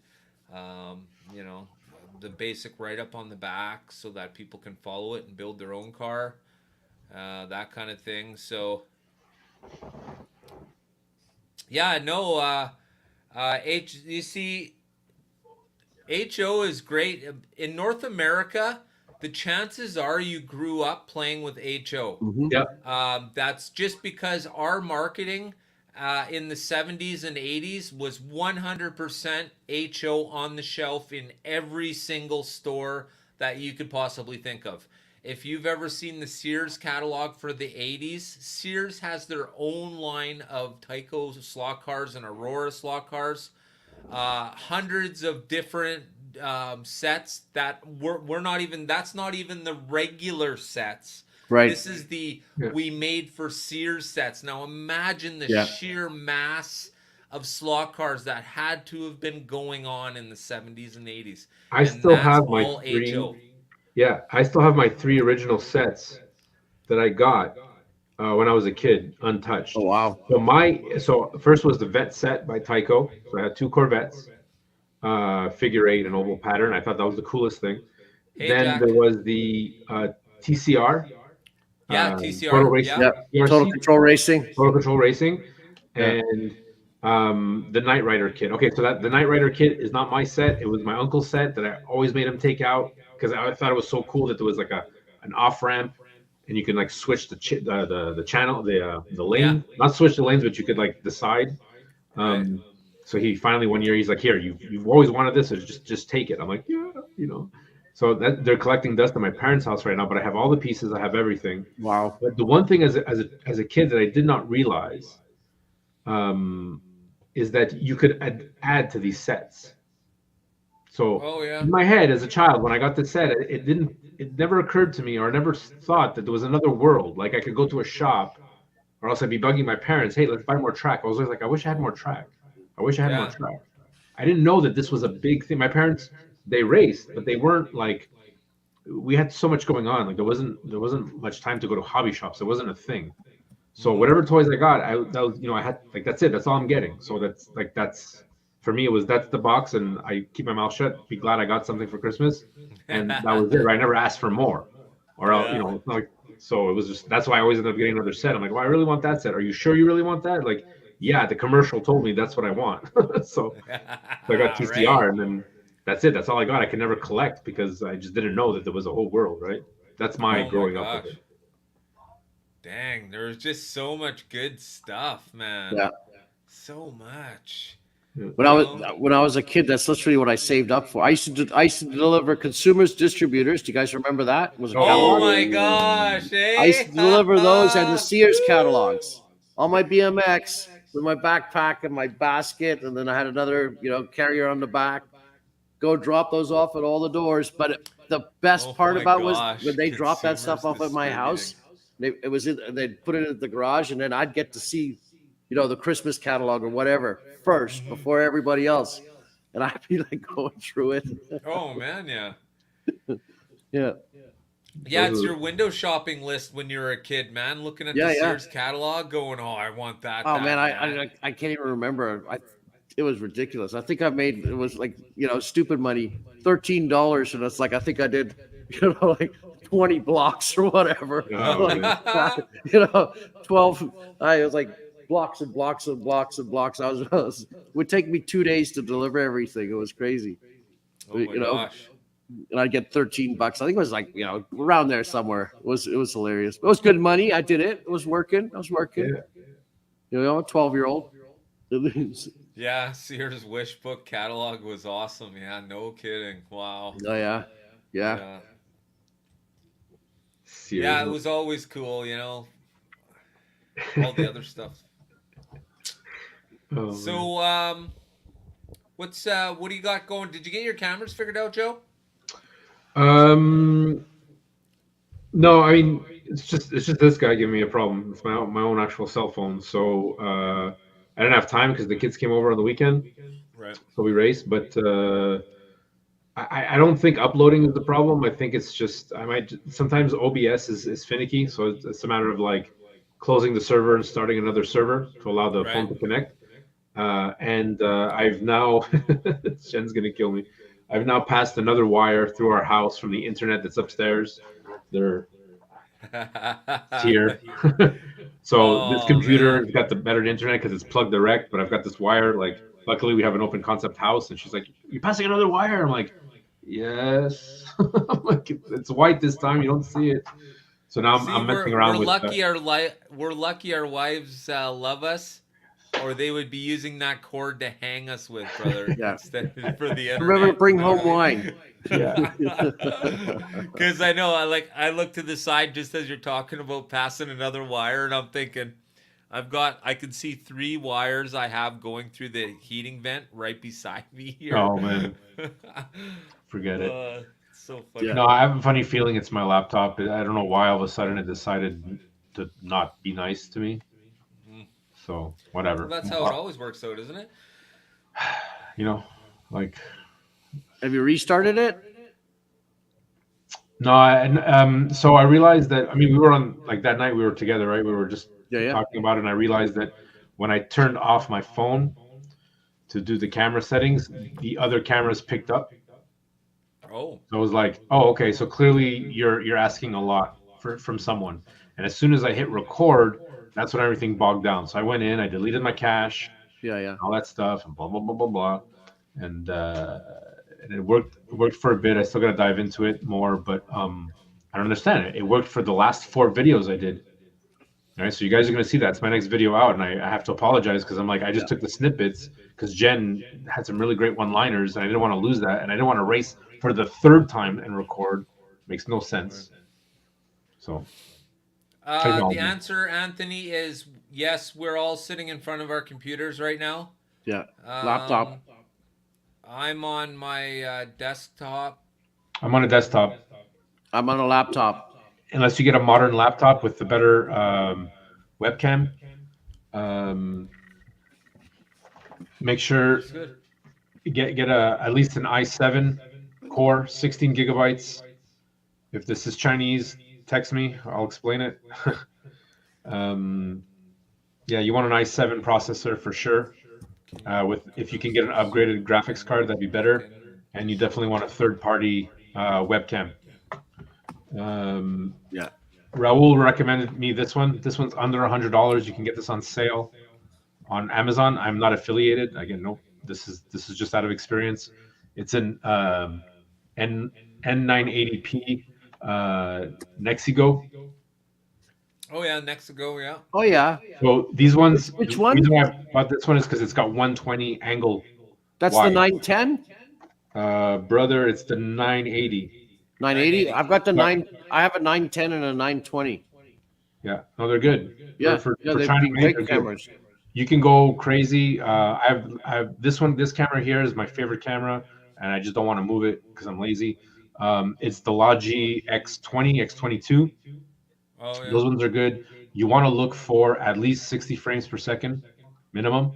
the basic write-up on the back so that people can follow it and build their own car, that kind of thing. So, yeah, no, you see, HO is great. In North America, the chances are you grew up playing with HO. Mhm. Yep. That's just because our marketing in the 70s and 80s was 100% HO on the shelf in every single store that you could possibly think of. If you've ever seen the Sears catalog for the 80s, Sears has their own line of Tyco slot cars and Aurora slot cars. Hundreds of different sets that we're not even, that's not even the regular sets. Right. This is the Yeah. we made for Sears sets. Now imagine the Yeah. sheer mass of slot cars that had to have been going on in the 70s and 80s. I And still that's have my all three. HO. Yeah, I still have my 3 original sets that I got when I was a kid, untouched. Oh, wow. So first was the Vet set by Tyco. So I had 2 Corvettes, figure 8 and oval pattern. I thought that was the coolest thing. Hey, Then Jack. there was the TCR. Yeah, Total TCR. Racing. Yeah. Yeah. Total Control Racing. Total Control Racing, Yeah. and the Knight Rider kit. Okay, so the Knight Rider kit is not my set. It was my uncle's set that I always made him take out because I thought it was so cool that there was like an off ramp, and you can like switch the channel, the lane. Yeah. Not switch the lanes, but you could like decide. Right. So he finally one year he's like, here, you've always wanted this, so just take it. I'm like, yeah. So that they're collecting dust at my parents' house right now, but I have all the pieces, I have everything. Wow. But the one thing as a kid that I did not realize is that you could add to these sets. So Oh, yeah. in my head as a child, when I got this set, it never occurred to me, or I never thought that there was another world. Like I could go to a shop, or else I'd be bugging my parents, hey, let's buy more track. I was always like, I wish I had more track. I wish I had more Yeah. track. I didn't know that this was a big thing. My parents, they raced, but they weren't like, we had so much going on. Like there wasn't much time to go to hobby shops. It wasn't a thing. So whatever toys I got, I had like, that's it. That's all I'm getting. So that's for me, that's the box, and I keep my mouth shut. Be glad I got something for Christmas, and that was it. I never asked for more, or Yeah. it's not like, so it was just, that's why I always end up getting another set. I'm like, well, I really want that set. Are you sure you really want that? Like, yeah, the commercial told me that's what I want. So I got TCR, Right. and then that's it. That's all I got. I could never collect because I just didn't know that there was a whole world, right? That's my Oh my growing up gosh. with it. Dang, there was just so much good stuff, man. Yeah. So much. When I was a kid, that's literally what I saved up for. I used to deliver consumers distributors. Do you guys remember that? It was a Oh, catalog. Oh my gosh, eh? I used to deliver those and the Sears catalogs on my BMX with my backpack and my basket, and then I had another, carrier on the back. Go drop those off at all the doors. But the best Oh part my about was gosh, when they dropped that stuff consumers off at my house. It was in, they'd put it in the garage, and then I'd get to see, the Christmas catalog or whatever first before everybody else, and I'd be like going through it. Oh man, yeah. Yeah, Yeah, Those it's are- your window shopping list when you were a kid, man. Looking at the Yeah, yeah. Sears catalog, going, "Oh, I want that." Oh that, man, that." I can't even remember. It was ridiculous. I think I made, it was like, stupid money, $13, and it's like I think I did, like 20 blocks or whatever. Oh, Like, man. 12. I was like blocks and blocks and blocks and blocks. It would take me 2 days to deliver everything. It was crazy. Oh my gosh. And I'd get $13. I think it was like, around there somewhere. It was hilarious. It was good money. I did it. It was working. I was working. Yeah. 12-year-old. Yeah, Sears Wish Book catalog was awesome. Yeah, no kidding. Wow. Oh yeah. Yeah. Yeah, Sears. yeah, it was always cool, all the other stuff. Oh, man. So, what do you got going? Did you get your cameras figured out, Joe? No, I mean it's just this guy giving me a problem. It's my own actual cell phone. So I didn't have time because the kids came over on the weekend, Right. so we raced. But I don't think uploading is the problem. I think it's just sometimes OBS is finicky, so it's a matter of like closing the server and starting another server to allow the phone to connect. And I've now Jen's gonna kill me. I've now passed another wire through our house from the internet that's upstairs. They're here. So this computer has got the better internet because it's plugged direct, but I've got this wire. Like, luckily we have an open concept house, and she's like, "You're passing another wire." I'm like, "Yes." I'm like, it's white this time. You don't see it. So now I'm messing around we're with. Lucky we're lucky our wives love us, or they would be using that cord to hang us with, brother. Yeah. Instead for the internet. Remember to bring home wine. Yeah. Because I know I look to the side just as you're talking about passing another wire, and I'm thinking, I can see 3 wires I have going through the heating vent right beside me here. Oh man, forget it. It's so funny. No, I have a funny feeling it's my laptop. I don't know why all of a sudden it decided to not be nice to me. So whatever. Well, that's how it always works out, isn't it? Like. Have you restarted it? No, and so I realized that, we were on, like, that night we were together, right? We were just talking about it, and I realized that when I turned off my phone to do the camera settings, the other cameras picked up. Oh. So I was like, oh, okay, so clearly you're asking a lot from someone. And as soon as I hit record, that's when everything bogged down. So I went in, I deleted my cache, all that stuff, and blah, blah, blah, blah, blah. And it worked for a bit. I still got to dive into it more, but I don't understand it. It worked for the last 4 videos I did. All right, so you guys are going to see that's my next video out, and I have to apologize because I'm like, I just took the snippets because Jen had some really great one-liners, and I didn't want to lose that, and I didn't want to race for the 3rd time and record. Makes no sense. So the answer, Anthony, is yes. We're all sitting in front of our computers right now. Yeah. Laptop. I'm on my desktop. I'm on a desktop. I'm on a laptop. Unless you get a modern laptop with the better webcam, make sure get at least an i7 core, 16 gigabytes. If this is Chinese, text me. I'll explain it. Yeah, you want an i7 processor for sure. If you can get an upgraded graphics card, that'd be better. And you definitely want a third-party webcam. Raul recommended me this one. This one's under $100. You can get this on sale on Amazon. I'm not affiliated. Again, nope. This is just out of experience. It's an N980p Nexigo. Oh yeah, Nexigo, yeah. Oh yeah. So these ones. Which one? The reason why I bought this one is because it's got 120 angle. That's wide. the 910? Brother, it's the 980. 980? I've got the 9. I have a 910 and a 920. Yeah, no, they're good. Yeah, for they'd China be made, great they're good. cameras. You can go crazy. I have this camera here is my favorite camera, and I just don't want to move it because I'm lazy. It's the Logi X20, X22. Oh yeah. Those ones are good. You want to look for at least 60 frames per second minimum.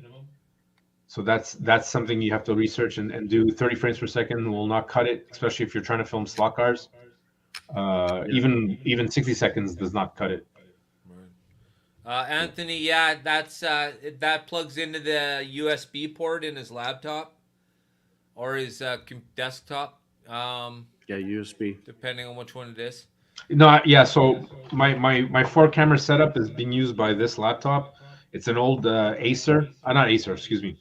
So that's something you have to research and do. 30 frames per second will not cut it, especially if you're trying to film slot cars. Even 60 seconds does not cut it. Anthony, yeah, that plugs into the USB port in his laptop or his desktop, Yeah, USB. depending on which one it is. No, yeah. So my 4 camera setup is being used by this laptop. It's an old Acer. Not Acer, excuse me.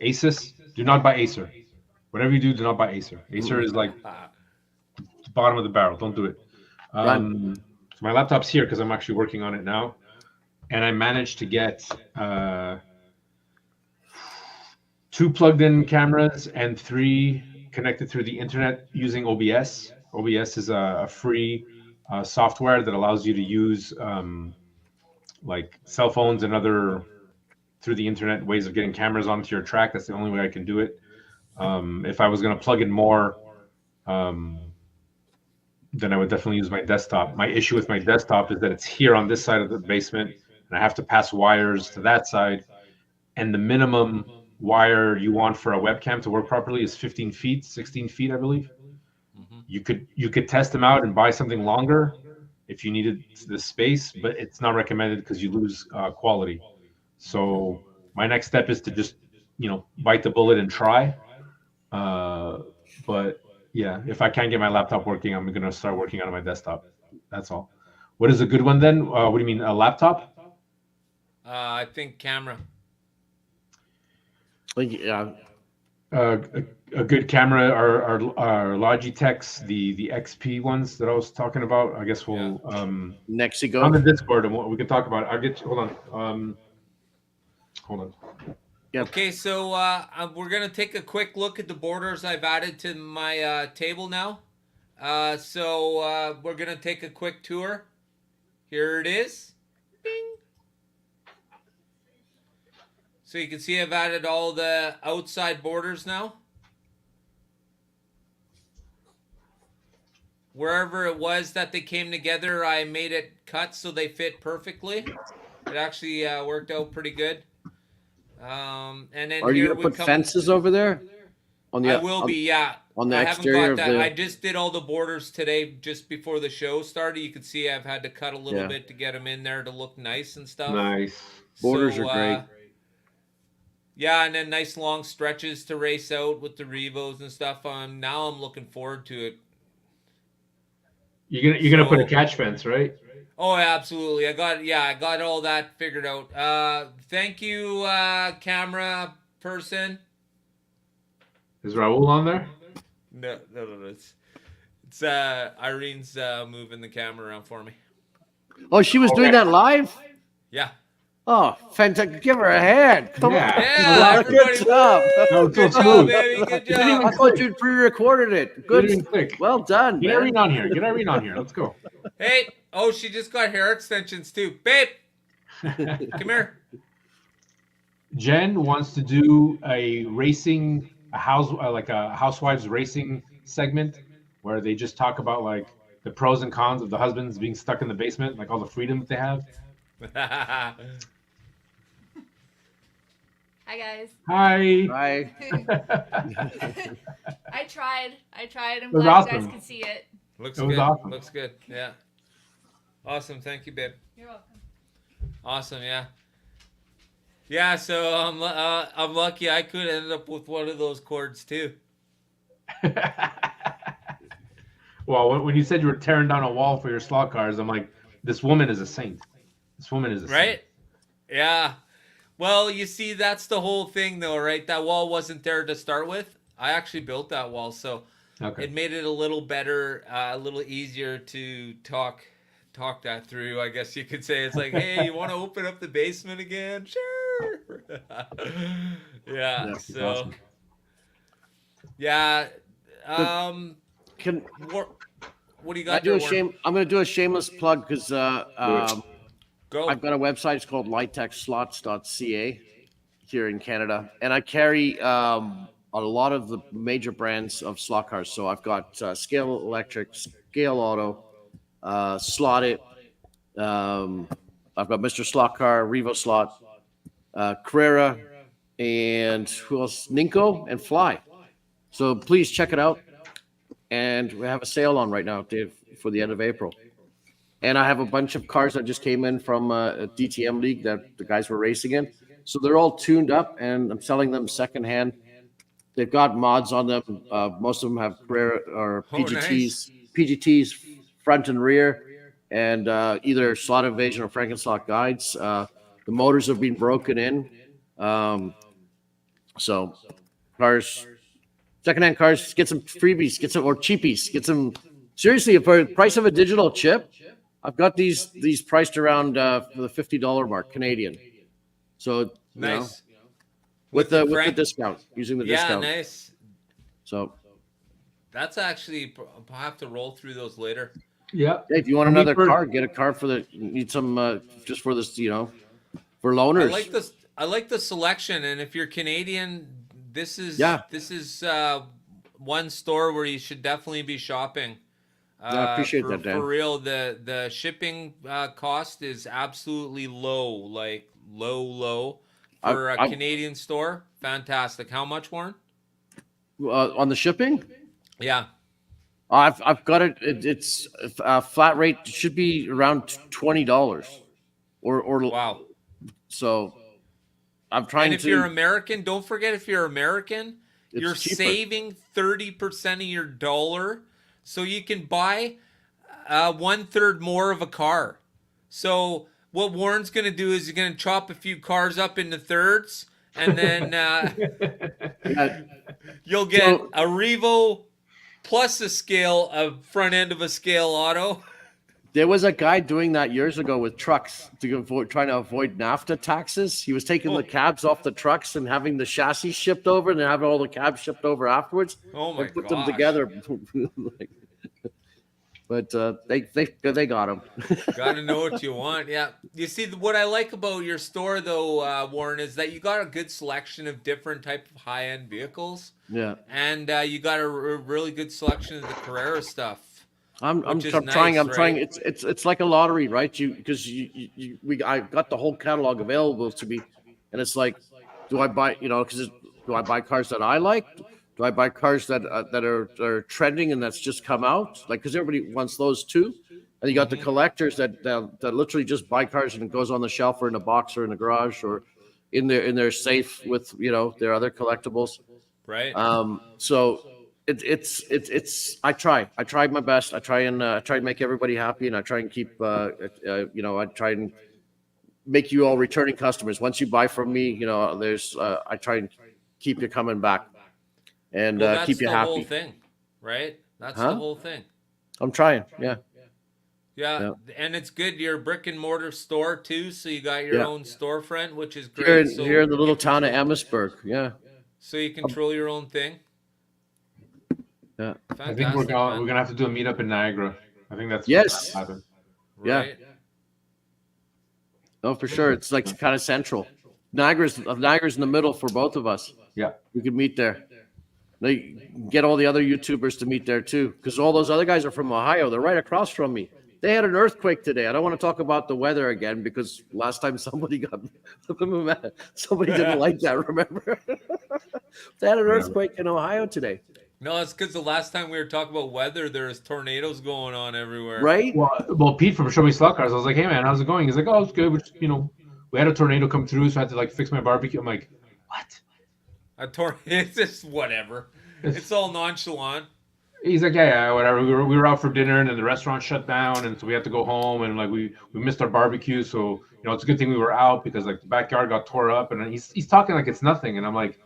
Asus. Do not buy Acer. Whatever you do not buy Acer. Acer is like the bottom of the barrel. Don't do it. So my laptop's here because I'm actually working on it now, and I managed to get 2 plugged-in cameras and 3 connected through the internet using OBS. OBS is a free software that allows you to use like cell phones and other through the internet ways of getting cameras onto your track. That's the only way I can do it. If I was going to plug in more, then I would definitely use my desktop. My issue with my desktop is that it's here on this side of the basement, and I have to pass wires to that side. And the minimum wire you want for a webcam to work properly is 15 feet, 16 feet, I believe. Mm-hmm. You could test them out and buy something longer if you needed the space, but it's not recommended because you lose quality. So my next step is to just, bite the bullet and try. But yeah, if I can't get my laptop working, I'm going to start working on my desktop. That's all. What is a good one then? What do you mean, a laptop? I think camera. Yeah. A good camera are Logitech's, the XP ones that I was talking about. I guess we'll Nexigo. on the Discord and we can talk about it. I'll get you. Hold on. Hold on. Yep. Okay, so we're gonna take a quick look at the borders I've added to my table now. So we're gonna take a quick tour. Here it is. Bing. So you can see I've added all the outside borders now. Wherever it was that they came together, I made it cut so they fit perfectly. It actually worked out pretty good. And then Are you here gonna we put come. fences over there? On the I will be, yeah. on the I haven't exterior got of that. the. I just did all the borders today, just before the show started. You can see I've had to cut a little bit to get them in there to look nice and stuff. Nice. Borders are great. Yeah, and then nice long stretches to race out with the Revos and stuff. Now I'm looking forward to it. You're gonna put a catch fence, right? Oh, absolutely. I got all that figured out. Thank you, camera person. Is Raul on there? No. It's Irene's moving the camera around for me. Oh, she was doing that live. Yeah. Oh, fantastic! Give her a hand. Come on. Yeah, everybody. Good job. Good job, baby. Good job. I thought you pre-recorded it. Good. Click. Well done, Get man. Irene on here. Get Irene on here. Let's go. Hey. Oh, she just got hair extensions too. Babe. Come here. Jen wants to do a housewives racing segment where they just talk about like the pros and cons of the husbands being stuck in the basement, like all the freedom that they have. Hi guys. Hi. Bye. I tried. I'm was glad you awesome. guys could see it. Looks It was good. awesome. Looks good. Yeah. Awesome. Thank you, babe. You're welcome. Awesome. Yeah. Yeah. So I'm lucky. I could end up with one of those cords too. Well, when you said you were tearing down a wall for your slot cars, I'm like, this woman is a saint. This woman is a saint. Right? Yeah. Well, you see, that's the whole thing, though, right? That wall wasn't there to start with. I actually built that wall, so it made it a little better, a little easier to talk that through. I guess you could say it's like, hey, you want to open up the basement again? Sure. Yeah. So. Awesome. Yeah. What do you got? I'm going to do a shameless plug because Go. I've got a website. It's called lightechslots.ca here in Canada, and I carry a lot of the major brands of slot cars. So I've got Scale Electric, Scale Auto, Slot It, I've got Mr. Slot Car, Revo Slot, Carrera, and who else? Ninko and Fly. So please check it out. And we have a sale on right now, Dave, for the end of April. And I have a bunch of cars that just came in from a DTM league that the guys were racing in. So they're all tuned up, and I'm selling them secondhand. They've got mods on them. Most of them have Carrera or PGTs, PGTs front and rear, and either slot invasion or Franken slot guides. The motors have been broken in. So cars, secondhand cars, get some freebies, get some or cheapies, get some. Seriously, for the price of a digital chip, I've got these priced around for the $50 mark Canadian. So Nice. with the Frank- discount, using the Yeah, discount. nice. So That's actually, I'll have to roll through those later. Yeah. hey, if you want For me, another for- car, get a car for the need some just for this, for loaners. I like the selection, and if you're Canadian, this is one store where you should definitely be shopping. I appreciate that, Dan. For real, the shipping cost is absolutely low, like low for a Canadian store. Fantastic. How much, Warren? On the shipping, Yeah. I've got it. It's flat rate should be around $20 or Wow. so. I'm trying And if to. you're American, don't forget if you're American, It's you're cheaper. saving 30% of your dollar, so you can buy 1/3 more of a car. So what Warren's going to do is he's going to chop a few cars up into thirds, and then Yeah, you'll get So- a Revo plus a scale, a front end of a scale auto. there was a guy doing that years ago with trucks trying to avoid NAFTA taxes. He was taking the cabs off the trucks and having the chassis shipped over, and then having all the cabs shipped over afterwards. Oh my and put gosh. them together. But they got him. Got to know what you want. Yeah. You see, what I like about your store, though, Warren, is that you got a good selection of different type of high-end vehicles, Yeah, and you got a really good selection of the Carrera stuff. I'm Which is trying. nice, I'm trying. right? It's like a lottery, right? I got the whole catalog available to me, and it's like, do I buy? Do I buy cars that I like? Do I buy cars that are trending and that's just come out? Like, because everybody wants those too. And you got the collectors that literally just buy cars and it goes on the shelf or in a box or in the garage or in their safe with their other collectibles. Right. So it's I try my best. I try and make everybody happy, and I try and keep I try and make you all returning customers. Once you buy from me, there's I try and keep you coming back and Well, that's keep you the happy. whole thing, right? That's Huh? the whole thing. I'm trying. Yeah. Yeah, and it's good. You're a brick and mortar store too, so you got your Yeah. own storefront, which is great. Here in, so here in the little you town of control- Amherstburg. Yeah. So you control your own thing. Yeah. I think we're Fantastic, gonna man. have to do a meetup in Niagara. I think that's Yes. what's happened. Yeah. Right? No, for sure. It's like kind of central. Niagara's in the middle for both of us. Yeah. We could meet there. They get all the other YouTubers to meet there too, because all those other guys are from Ohio. They're right across from me. They had an earthquake today. I don't want to talk about the weather again because last time somebody somebody didn't like that. Remember? They had an earthquake in Ohio today, No, it's because the last time we were talking about weather, there was tornadoes going on everywhere. right? Well, Pete from Show Me Slot Cars, I was like, hey man, how's it going? He's like, oh, it's good. We just, we had a tornado come through, so I had to like fix my barbecue. I'm like, what? It's just whatever. It's all nonchalant. He's like, yeah, whatever. We were out for dinner, and then the restaurant shut down, and so we had to go home, and like we missed our barbecue. So it's a good thing we were out because like the backyard got tore up, and he's talking like it's nothing, and I'm like,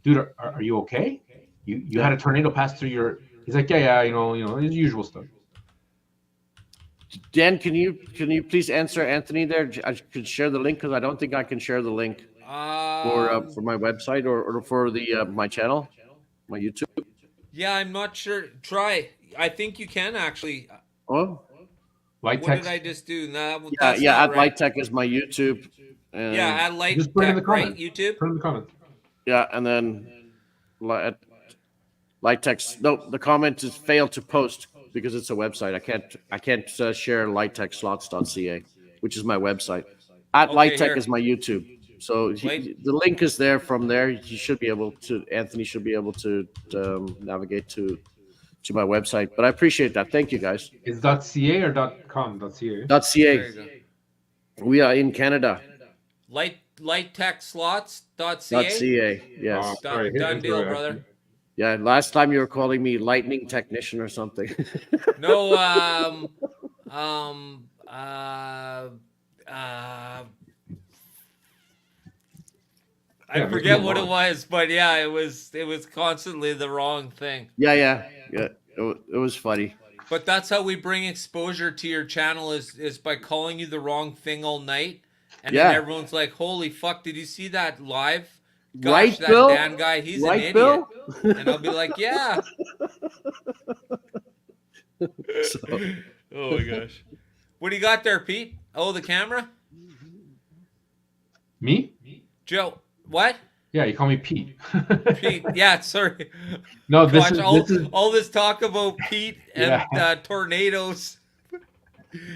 dude, are you okay? You had a tornado pass through your. He's like, yeah, the usual stuff. Dan, can you please answer Anthony there? I could share the link because I don't think I can share the link for my website or for the my channel, my YouTube. Yeah, I'm not sure. Try. I think you can actually. Oh, Light What text. did I just do? No, yeah, that's yeah. not At right. Light Tech is my YouTube. And, Yeah, at Light Just put it in the Tech, right? comments. YouTube. Put in the comments. yeah, and then at Light Tech's. No, the comment is failed to post because it's a website. I can't share lighttechslots.ca. which is my website. At Okay, Light Tech here. is my YouTube. So the link is there. From there, you should be able to. Anthony should be able to navigate to my website. But I appreciate that. Thank you, guys. Is .ca or .com? .ca. There .ca. you go. We are in Canada. Lighttechslots.ca. .ca. Yes. Oh, sorry. Done deal, brother. Yeah. Last time you were calling me lightning technician or something. No, I Yeah, forget maybe what it wrong. was, but yeah, it was constantly the wrong thing. Yeah. It was funny. But that's how we bring exposure to your channel is by calling you the wrong thing all night, and Yeah. then everyone's like, "Holy fuck! Did you see that live? Gosh, Right, that Bill? Dan guy, he's an Right, idiot." Bill? And I'll be like, "Yeah." So, Oh my gosh. What do you got there, Pete? Oh, the camera? Me? Joe, what? Yeah, you call me Pete. Pete, yeah, sorry. No, this Gosh, is all this talk about Pete and Yeah. Tornadoes.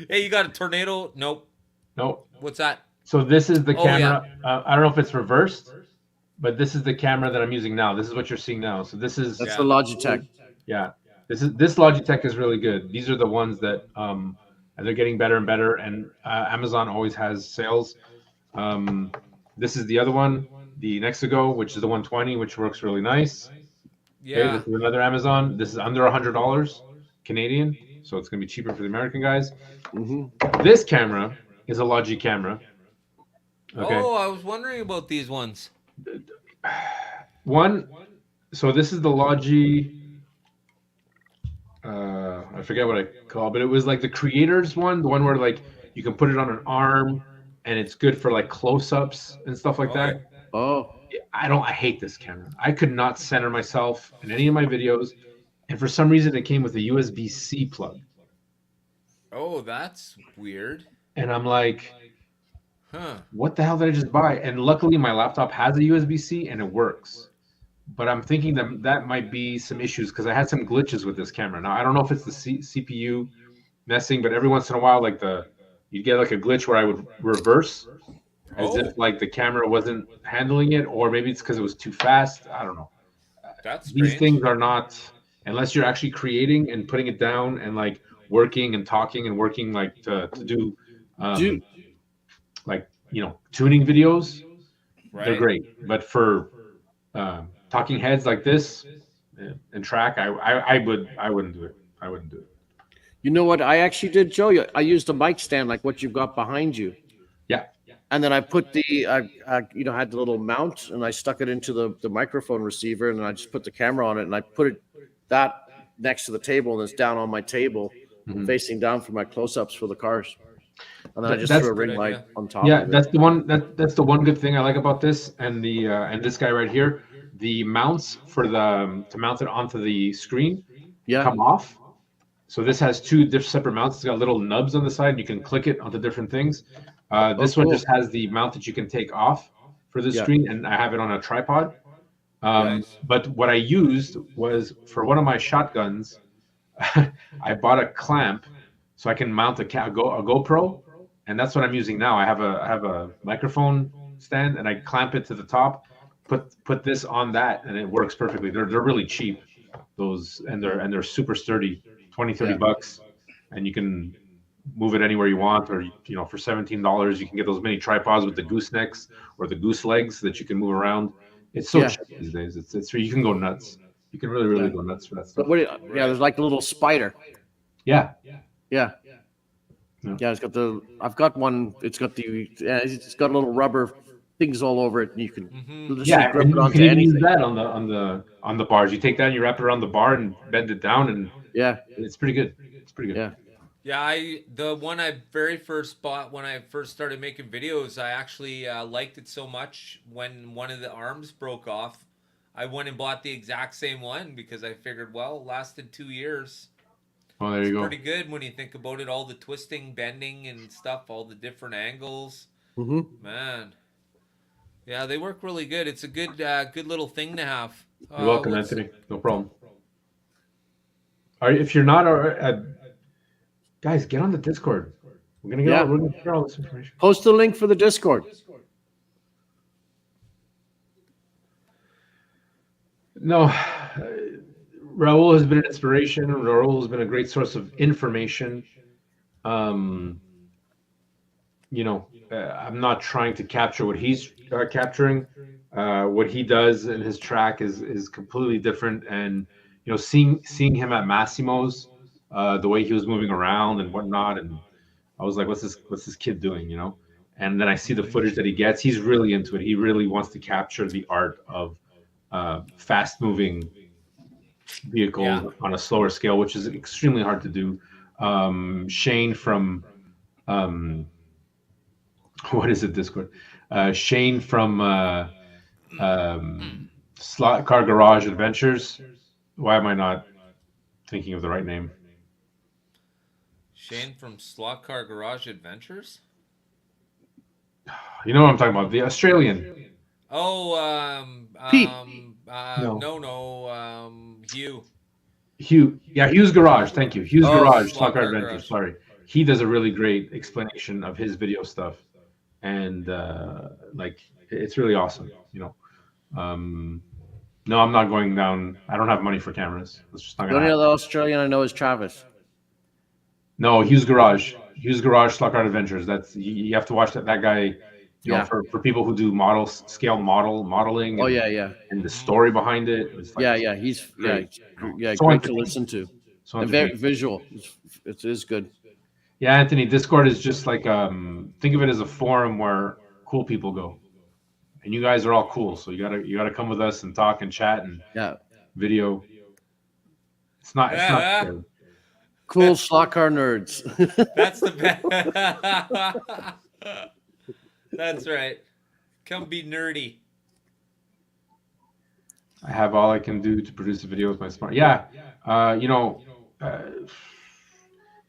Hey, you got a tornado? Nope. no. What's that? So this is the Oh, camera. I don't know if it's reversed, but this is the camera that I'm using now. This is what you're seeing now. So this is that's Yeah. the Logitech. yeah. This Logitech is really good. These are the ones that and they're getting better and better. And Amazon always has sales. This is the other one, the Nexigo, which is the 120, which works really nice. Okay, Yeah. this is another Amazon. This is under $100 Canadian, so it's gonna be cheaper for the American guys. Hmm. This camera is a Logi camera. Okay. Oh, I was wondering about these ones. So this is the Logi. I forget what I call it, but it was like the creators one, the one where like you can put it on an arm and it's good for like close-ups and stuff like that. Oh, I hate this camera. I could not center myself in any of my videos, and for some reason it came with a USB-C plug, Oh, that's weird. and I'm like, Huh. what the hell did I just buy? And luckily my laptop has a USB-C and it works. But I'm thinking that might be some issues because I had some glitches with this camera. Now I don't know if it's the CPU messing, but every once in a while, like you'd get like a glitch where I would reverse as if like the camera wasn't handling it, or maybe it's because it was too fast. I don't know. That's These strange. things are not, unless you're actually creating and putting it down and like working and talking and working like to do Dude. like tuning videos. Right? They're great, but for talking heads like this and track, I wouldn't do it. I wouldn't do it. you know what I actually did, Joe? I used a mic stand like what you've got behind you. Yeah. And then I put I had the little mount and I stuck it into the microphone receiver and I just put the camera on it and I put that next to the table and it's down on my table, facing down for my close-ups for the cars. And then I just That's threw a a good ring light idea. on top Yeah, of it. that's the one. That's the one good thing I like about this and the and this guy right here. The mounts for to mount it onto the screen Yeah. come off. So this has two different separate mounts. It's got little nubs on the side, and you can click it onto different things. This one cool. just has the mount that you can take off for the Yeah. screen, and I have it on a tripod. Nice. But what I used was for one of my shotguns, I bought a clamp so I can mount a GoPro, and that's what I'm using now. I have a microphone stand, and I clamp it to the top, put this on that, and it works perfectly. They're really cheap, those, and they're super sturdy, 20, 30 Yeah. bucks, and you can move it anywhere you want, or for $17 you can get those mini tripods with the goosenecks or the goose legs that you can move around. It's so Yeah. cheap these days. It's you can go nuts. You can really Yeah. go nuts for that But stuff. there's like a little spider. Yeah. Yeah. Yeah, I've got one. It's got little rubber things all over it, and you can literally Yeah, grip and it you onto can even anything. use that on the bars. You take that and you wrap it around the bar and bend it down, and Yeah, it's pretty good. It's pretty good. yeah. Yeah, the one I very first bought when I first started making videos, I actually liked it so much. When one of the arms broke off, I went and bought the exact same one because I figured, well, it lasted 2 years. Oh, there you go. Pretty good when you think about it. All the twisting, bending, and stuff, all the different angles. Hmm. Man, yeah, they work really good. It's a good little thing to have. You're welcome, Anthony. No problem. If you're not, guys, get on the Discord. We're gonna get Yeah. we're gonna share all this information. Post the link for the Discord. No, Raul has been an inspiration. Raul has been a great source of information. You know, I'm not trying to capture what he's capturing. What he does in his track is completely different. And you know, seeing him at Massimo's, the way he was moving around and whatnot, and I was like, what's this kid doing? You know. And then I see the footage that he gets. He's really into it. He really wants to capture the art of fast moving vehicles on a slower scale, which is extremely hard to do. Shane from what is it, Discord? Shane from Slot Car Garage Adventures. Why am I not thinking of the right name? Shane from Slot Car Garage Adventures? You know what I'm talking about? The Australian. Oh, Pete. Hugh. Yeah, Hugh's Garage. Thank you. Hugh's Garage, Slot Slot Car Car Adventures. Garage. Sorry. He does a really great explanation of his video stuff. And like, it's really awesome, you know. No, I'm not going down. I don't have money for cameras. It's just not The gonna only happen. other Australian I know is Travis. No, Hugh's Garage. Hugh's Garage, Slot Car Adventures. That's you have to watch that guy. You know, Yeah. for people who do modeling. Oh And, yeah. and the story behind it. It's like, Yeah. He's great. yeah, So great to entertaining. listen to. So And very entertaining. visual. It is good. Yeah, Anthony, Discord is just like think of it as a forum where cool people go, and you guys are all cool. So you gotta come with us and talk and chat and Yeah. video. It's not scary. Cool slot car nerds. That's the best. That's right. Come be nerdy. I have all I can do to produce a video with my smart. Yeah, you know,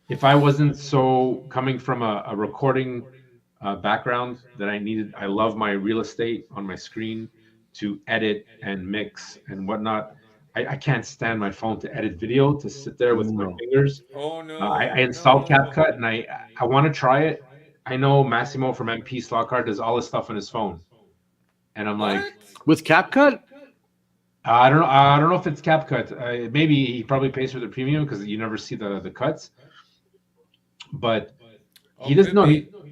if I wasn't so coming from a recording background that I love my real estate on my screen to edit and mix and whatnot. I can't stand my phone to edit video, to sit there with my fingers. Oh no. I installed CapCut and I want to try it. I know Massimo from MP Slot Car does all this stuff on his phone, and I'm like, With CapCut? I don't know if it's CapCut. Maybe he probably pays for the premium because you never see the cuts. But he doesn't know.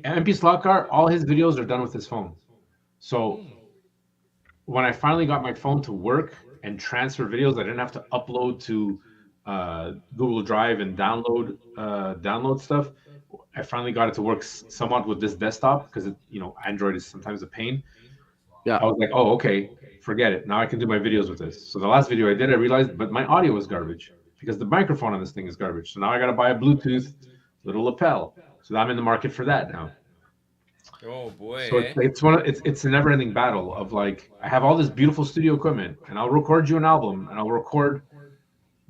MP Slot Car, all his videos are done with his phone. So when I finally got my phone to work and transfer videos, I didn't have to upload to Google Drive and download stuff. I finally got it to work somewhat with this desktop because Android is sometimes a pain. Yeah. I was like, oh, okay, forget it. Now I can do my videos with this. So the last video I did, I realized, but my audio was garbage because the microphone on this thing is garbage. So now I got to buy a Bluetooth little lapel. So I'm in the market for that now. Oh boy. So it's a never-ending battle of like, I have all this beautiful studio equipment and I'll record you an album and I'll record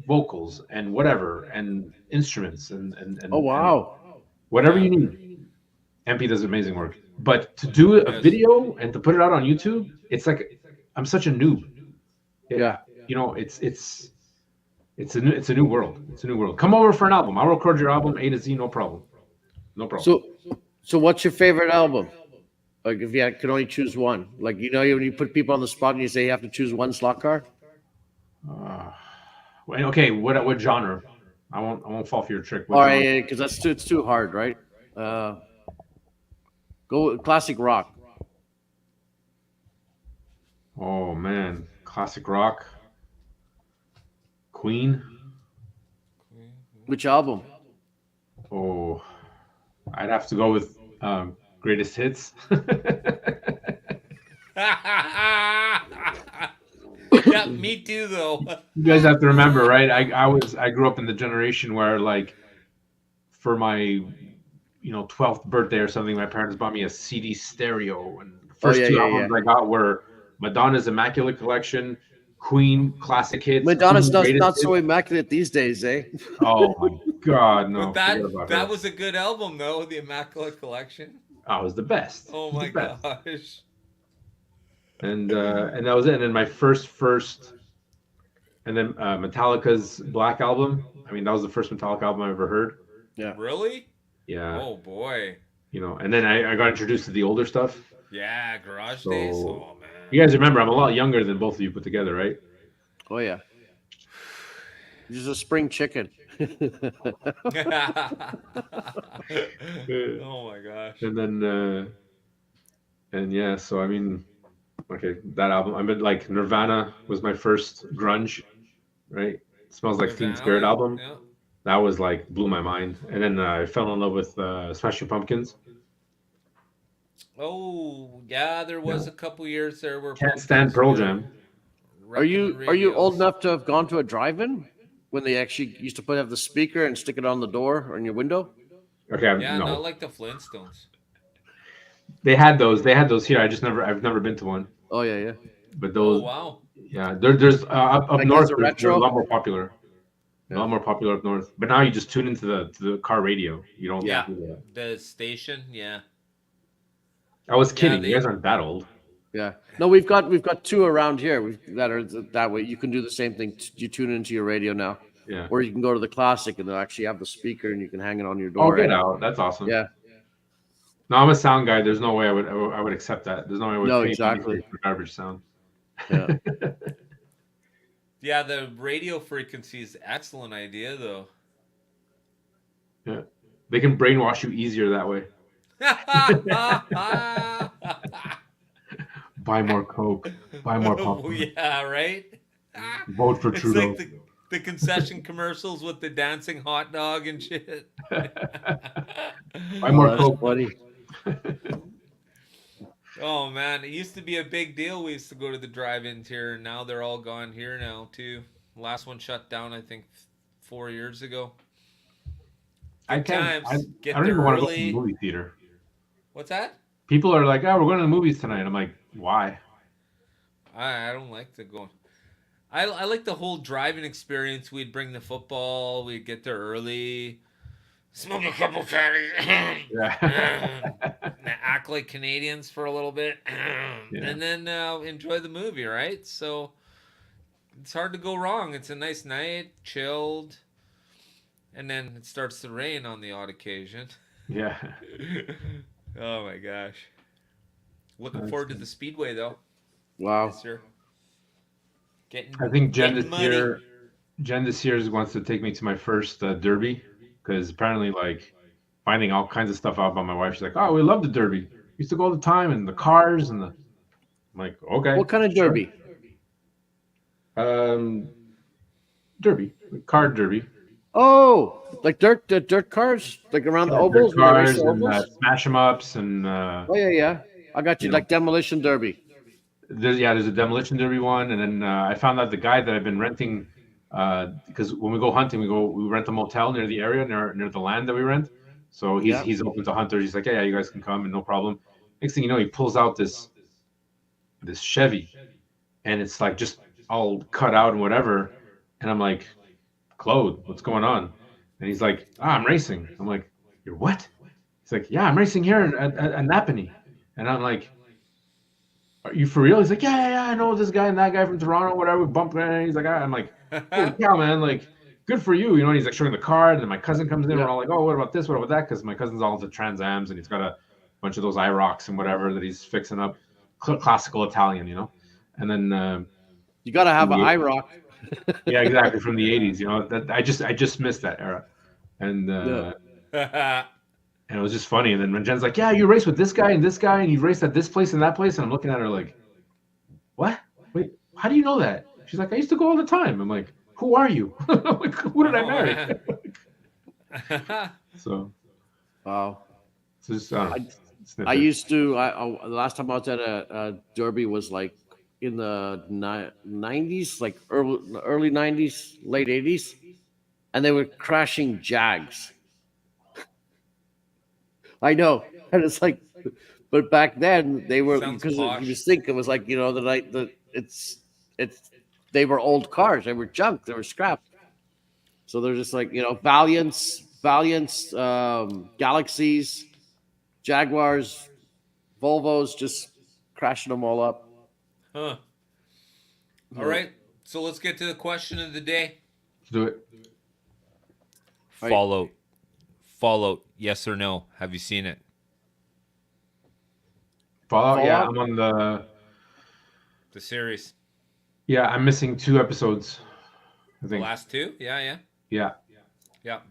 vocals and whatever and instruments and Oh wow. and whatever you need. MP does amazing work. But to do a video and to put it out on YouTube, it's like I'm such a noob. Yeah. You know, it's a new world. It's a new world. Come over for an album. I'll record your album A to Z, no problem. No problem. So what's your favorite album? Like if you could only choose one, like when you put people on the spot and you say you have to choose one slot car. Okay, what genre? I won't fall for your trick. All right, because it's too hard, right? Go with classic rock. Oh man, classic rock. Queen. Which album? Oh, I'd have to go with Greatest Hits. Yeah, me too though. You guys have to remember, right? I grew up in the generation where, like, for my 12th birthday or something, my parents bought me a CD stereo, and the first two albums I got were Madonna's Immaculate Collection, Queen Classic Hits. Madonna's Queen not Greatest so Hits. immaculate these days, eh? Oh my God, no! But forget about that her. was a good album though, the Immaculate Collection. Oh, it was the best. Oh It was my the best. gosh. And that was it. And then my first, and then Metallica's Black Album. I mean, that was the first Metallica album I ever heard. Yeah. Really? Yeah. Oh boy. You know, and then I got introduced to the older stuff. Yeah, garage So days. Oh man. you guys remember I'm a lot younger than both of you put together, right? Oh yeah. He's a spring chicken. Oh my gosh. And then and yeah, so I mean, okay, that album. I mean, like Nirvana was my first grunge, right? Smells Like Teen Spirit Nirvana, album. yeah. That was like blew my mind. And then I fell in love with Smashing Pumpkins. Oh yeah, there was a couple years there where Can't stand Pearl were Jam. Are wrecking you the are you old radios. enough to have gone to a drive-in when they actually used to have the speaker and stick it on the door or in your window? Okay, Yeah, no, not like the Flintstones. they had those. They had those here. I've never been to one. Oh yeah, yeah. But Oh those, wow. yeah, there's up Like north. as a They're a retro? lot more popular. A Yeah. lot more popular up north. But now you just tune into the car radio. You don't. Yeah. do that. The station, yeah. I was Yeah, kidding. they You guys aren't that old. Yeah. No, we've got two around here that are that way. You can do the same thing. You tune into your radio now, Yeah. or you can go to the classic and they'll actually have the speaker and you can hang it on your Oh, door. get eh? out. That's awesome. Yeah. No, I'm a sound guy. There's no way I would accept that. There's no way I would No, pay exactly. money for garbage sound. Yeah. Yeah, the radio frequency is excellent idea though. Yeah. They can brainwash you easier that way. Buy more Coke. Buy more Oh, popcorn. yeah, right? Vote for It's Trudeau. like the concession commercials with the dancing hot dog and shit. Buy more that's Coke. funny. Oh man, it used to be a big deal. We used to go to the drive-ins here, and now they're all gone here now too. Last one shut down, I think, 4 years ago. I Good can't. times. I Get don't there even want to go to early. the movie theater. What's that? People are like, "Oh, we're going to the movies tonight." I'm like, "Why?" I don't like to go. I like the whole driving experience. We'd bring the football. We'd get there early, smoke a couple fatties, Yeah. act like Canadians for a little bit, and then enjoy the movie. Right? So it's hard to go wrong. It's a nice night, chilled, and then it starts to rain on the odd occasion. Yeah. Oh my gosh! Looking That's forward to good. the Speedway though. Wow. This year. I think Jen getting this year wants to take me to my first derby because apparently, like, finding all kinds of stuff out about my wife. She's like, "Oh, we love the derby. Used to go all the time, and the cars and the." I'm like, "Okay." What kind of sure." derby? Derby, car derby. Oh, like the dirt cars, like around the ovals. Dirt when they race cars the and ovals? smash 'em ups and Oh yeah, yeah. I got you. you Like demolition derby. there's a demolition derby one, and then I found out the guy that I've been renting because when we go hunting, we rent a motel near the area near the land that we rent. So Yeah. he's open to hunters. He's like, yeah, you guys can come and no problem. Next thing you know, he pulls out this Chevy, and it's like just all cut out and whatever. And I'm like, Claude, what's going on? And he's like, I'm racing. I'm like, you're what? He's like, yeah, I'm racing here at Napanee. And I'm like, are you for real? He's like, yeah, I know this guy and that guy from Toronto, whatever. We bumped. And he's like, I'm like, holy cow, man, like, good for you. You know, and he's like showing the car, and then my cousin comes in. Yeah. We're all like, oh, what about this? What about that? Because my cousin's all into Trans Ams, and he's got a bunch of those IROCs and whatever that he's fixing up. Classical Italian, you know. And then You got to have an Yeah. IROC. yeah, exactly, from the 80s, you know. That I just missed that era. And and it was just funny. And then when Jen's like, yeah, you race with this guy, and you raced at this place and that place, and I'm looking at her like, what? Wait, how do you know that? She's like, I used to go all the time. I'm like, who are you? I'm like, who did I marry? So Wow. it's just, I used to. The last time I was at a derby was like in the 90s, like early 90s, late 80s, and they were crashing Jags. I know, and it's like, but back then they were Sounds because posh. you just think it was like it's they were old cars, they were junk, they were scrap. So they're just like Valiants, Galaxies, Jaguars, Volvos, just crashing them all up. Huh. All right. So let's get to the question of the day. do it. Right. Fallout? Yes or no? Have you seen it? Fallout. Yeah, Fallout? I'm on the. The series, Yeah, I'm missing 2 episodes. I the think. last two? Yeah. Yeah.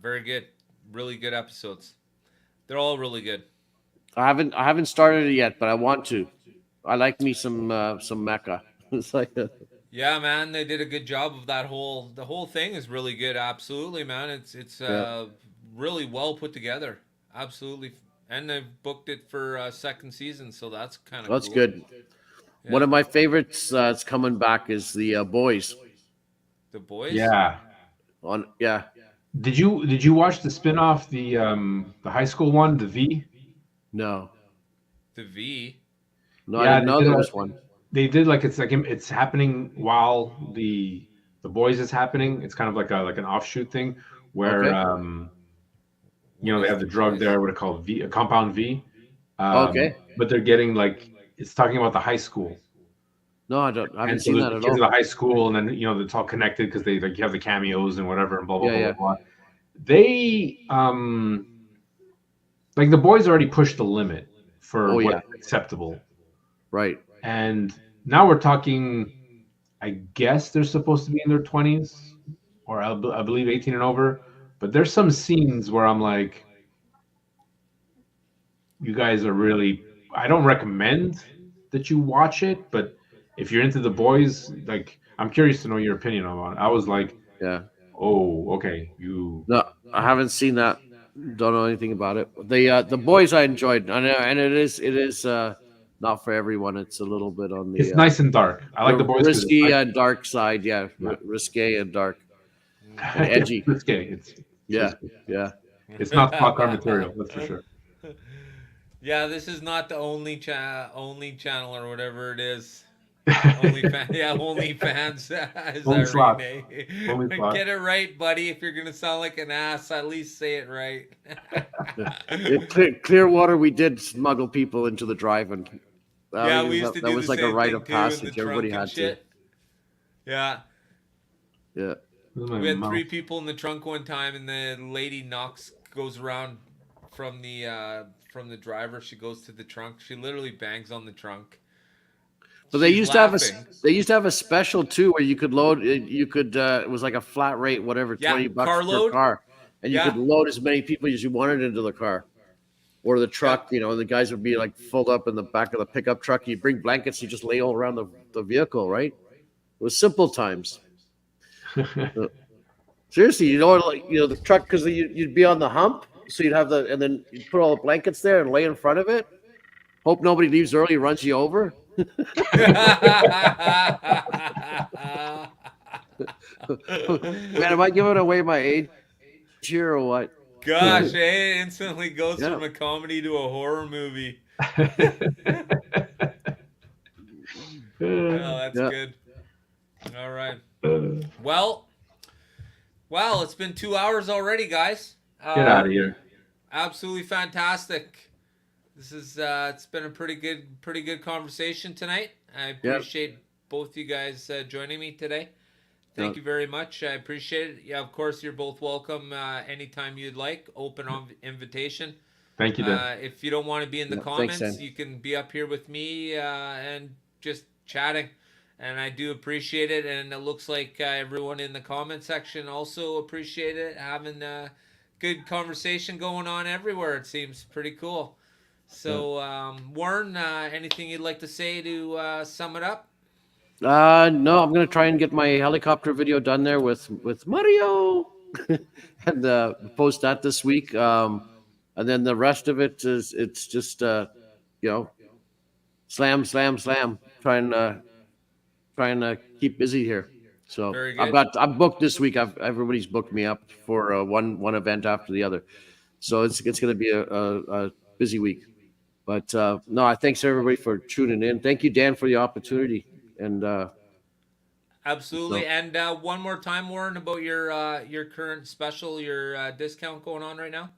Very good, really good episodes. They're all really good. I haven't started it yet, but I want to. I like me some mecha. It's like Yeah, man, they did a good job of that the whole thing is really good. Absolutely, man. It's yeah, really well put together. Absolutely. And they've booked it for second season, so that's kind of that's cool. good. Yeah. One of my favorites that's coming back is the boys. The boys? Yeah. Yeah. Did you watch the spin-off, the high school one, the V? No. The V. No, I Yeah, didn't know there was one. They did like it's happening while the boys is happening. It's kind of like an offshoot thing where Okay. they have the drug there, what it called, V, a compound V. Okay. But they're getting like, it's talking about the high school. No, I haven't seen that the at kids all. of the high school, and then it's all connected because they like you have the cameos and whatever and blah blah Yeah, blah blah. They like the boys already pushed the limit for Oh, what's yeah. acceptable. Right. And now we're talking, I guess they're supposed to be in their 20s, or I believe 18 and over. But there's some scenes where I'm like, you guys are really, I don't recommend that you watch it, but if you're into the boys, like, I'm curious to know your opinion on it. I was like, Yeah. oh, okay, you. No, I haven't seen that. Don't know anything about it. The boys I enjoyed, and it is not for everyone. It's a little bit on the It's nice and dark. I like the boys. risky and dark side. Yeah, risque and dark and edgy. It's risque. Yeah, yeah. It's not spot car material, that's for sure. Yeah, this is not the only channel or whatever it is. OnlyFans. Is Only that slot. right, Nate? Only slot. Get it right, buddy. If you're gonna sound like an ass, at least say it right. In Clearwater, we did smuggle people into the drive-in. Yeah, we used to do that was the like a same rite thing of too, in the passage. Everybody trunk and had to. shit. Yeah. Yeah. We had 3 people in the trunk one time, and the lady goes around from the driver. She goes to the trunk. She literally bangs on the trunk. But they She's used laughing. to have a special too, where you could load. You could it was like a flat rate, whatever, Yeah, $20 car per load. car, and you Yeah. could load as many people as you wanted into the car or the truck. Yeah. The guys would be like filled up in the back of the pickup truck. You bring blankets, you just lay all around the vehicle, right? It was simple times. Seriously, the truck, because you'd be on the hump, so you'd have and then you'd put all the blankets there and lay in front of it. Hope nobody leaves early, runs you over. Man, am I giving away my age here or what? Gosh, it instantly goes Yeah. from a comedy to a horror movie. Oh, that's Yeah. good. All right. Well, it's been 2 hours already, guys. Get out of here. Absolutely fantastic. This is it's been a pretty good conversation tonight. I appreciate both you guys joining me today. Thank you very much. I appreciate it. Yeah, of course, you're both welcome anytime you'd like. Open invitation. Thank you, Dan. If you don't want to be in the thanks, comments, Dan. you can be up here with me and just chatting. And I do appreciate it. And it looks like everyone in the comment section also appreciate it. Having a good conversation going on everywhere. It seems pretty cool. So, Warren, anything you'd like to say to sum it up? No, I'm gonna try and get my helicopter video done there with Mario, and post that this week. And then the rest of it's just slam, trying to keep busy here. So Very good. I'm booked this week. Everybody's booked me up for one event after the other. So it's gonna be a busy week. But no, thanks everybody for tuning in. Thank you, Dan, for the opportunity. And Absolutely. And one more time, Warren, about your current special, your discount going on right now.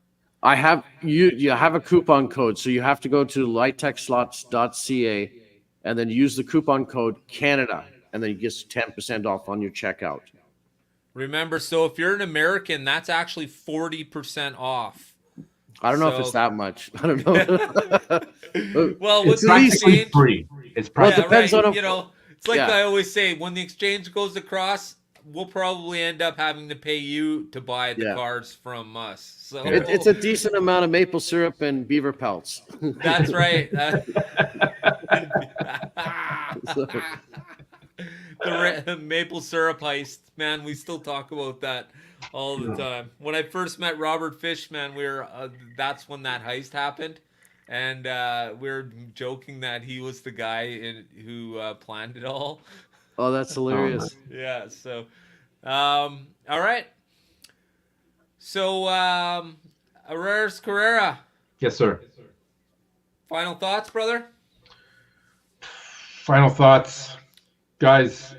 I have you have a coupon code, so you have to go to lightechslots.ca and then use the coupon code Canada, and then you get 10% off on your checkout. Remember, so if you're an American, that's actually 40% off. I don't know if it's that much. I don't know. Well, with It's the at least Practically exchange, free. It's Well, it yeah, practically depends right. on You know, it's like yeah. I always say, when the exchange goes across, we'll probably end up having to pay you to buy the Yeah. cars from us. So It's a decent amount of maple syrup and beaver pelts. that's right. So, The maple syrup heist, man. We still talk about that all the time. When I first met Robert Fish, man, we were that's when that heist happened, and we were joking that he was the guy who planned it all. oh, that's hilarious. Yeah. So, all right. So, Arraiz Carrera, yes, sir. final thoughts, brother? Final thoughts, guys.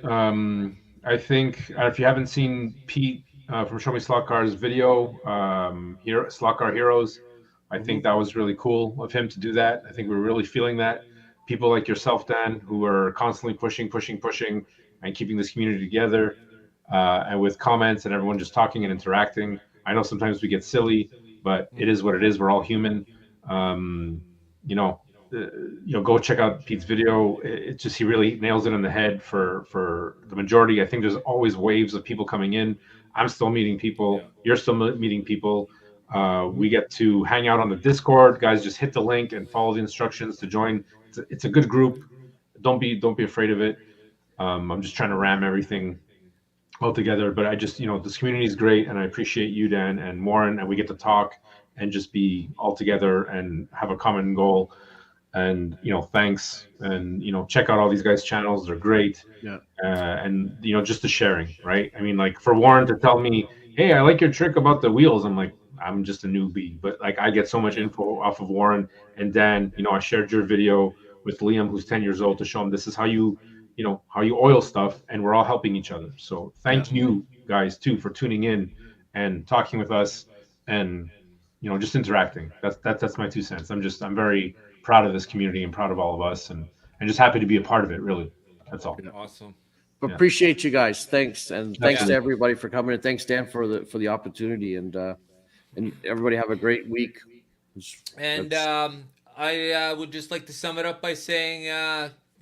I think if you haven't seen Pete from Show Me Slot Cars video, here Slot Car Heroes, I think that was really cool of him to do that. I think we're really feeling that. People like yourself, Dan, who are constantly pushing, and keeping this community together, and with comments and everyone just talking and interacting. I know sometimes we get silly, but it is what it is. We're all human. You know, go check out Pete's video. It just, he really nails it on the head for the majority. I think there's always waves of people coming in. I'm still meeting people. Yeah. You're still meeting people. We get to hang out on the Discord. Guys, just hit the link and follow the instructions to join. It's a good group. Don't be afraid of it. I'm just trying to ram everything all together, but I just, this community is great, and I appreciate you, Dan and Warren, and we get to talk and just be all together and have a common goal. And thanks, and check out all these guys' channels. They're great. Yeah. And just the sharing, right? I mean, like, for Warren to tell me, hey, I like your trick about the wheels, I'm like, I'm just a newbie, but like, I get so much info off of Warren and Dan. I shared your video with Liam, who's 10 years old, to show him this is how you oil stuff, and we're all helping each other. So thank you guys too for tuning in and talking with us, and just interacting. That's my 2 cents. I'm very proud of this community and proud of all of us, and just happy to be a part of it, really. That's all. Awesome. Appreciate you guys. Thanks, and thanks to Absolutely. everybody for coming, and thanks, Dan, for the opportunity, and everybody have a great week. And I would just like to sum it up by saying,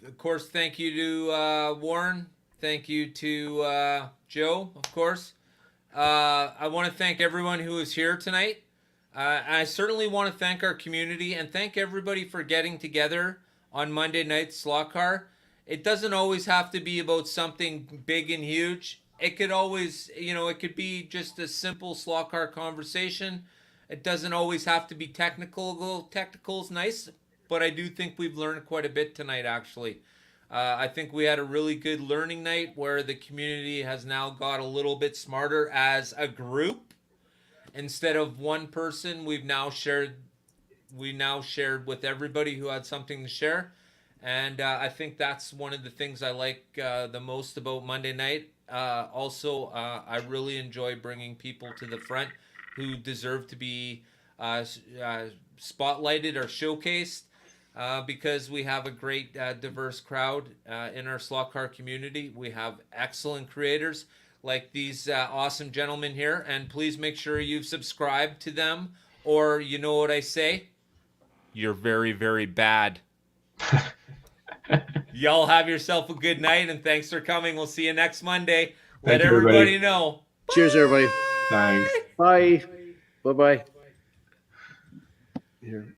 of course, thank you to Warren. Thank you to Joe, of course. I want to thank everyone who is here tonight. I certainly want to thank our community and thank everybody for getting together on Monday night Slot Car. It doesn't always have to be about something big and huge. It could always, it could be just a simple Slot Car conversation. It doesn't always have to be technical. Technical's nice, but I do think we've learned quite a bit tonight, actually. I think we had a really good learning night where the community has now got a little bit smarter as a group. Instead of one person, we now shared with everybody who had something to share. And I think that's one of the things I like the most about Monday night. Also, I really enjoy bringing people to the front who deserve to be spotlighted or showcased, because we have a great diverse crowd in our slot car community. We have excellent creators like these awesome gentlemen here, and please make sure you've subscribed to them, or you know what I say? You're very, very bad. Y'all have yourself a good night, and thanks for coming. We'll see you next Monday. Let Thank you, everybody everybody. know. Cheers, everybody. Thanks. Bye. Bye-bye. Here.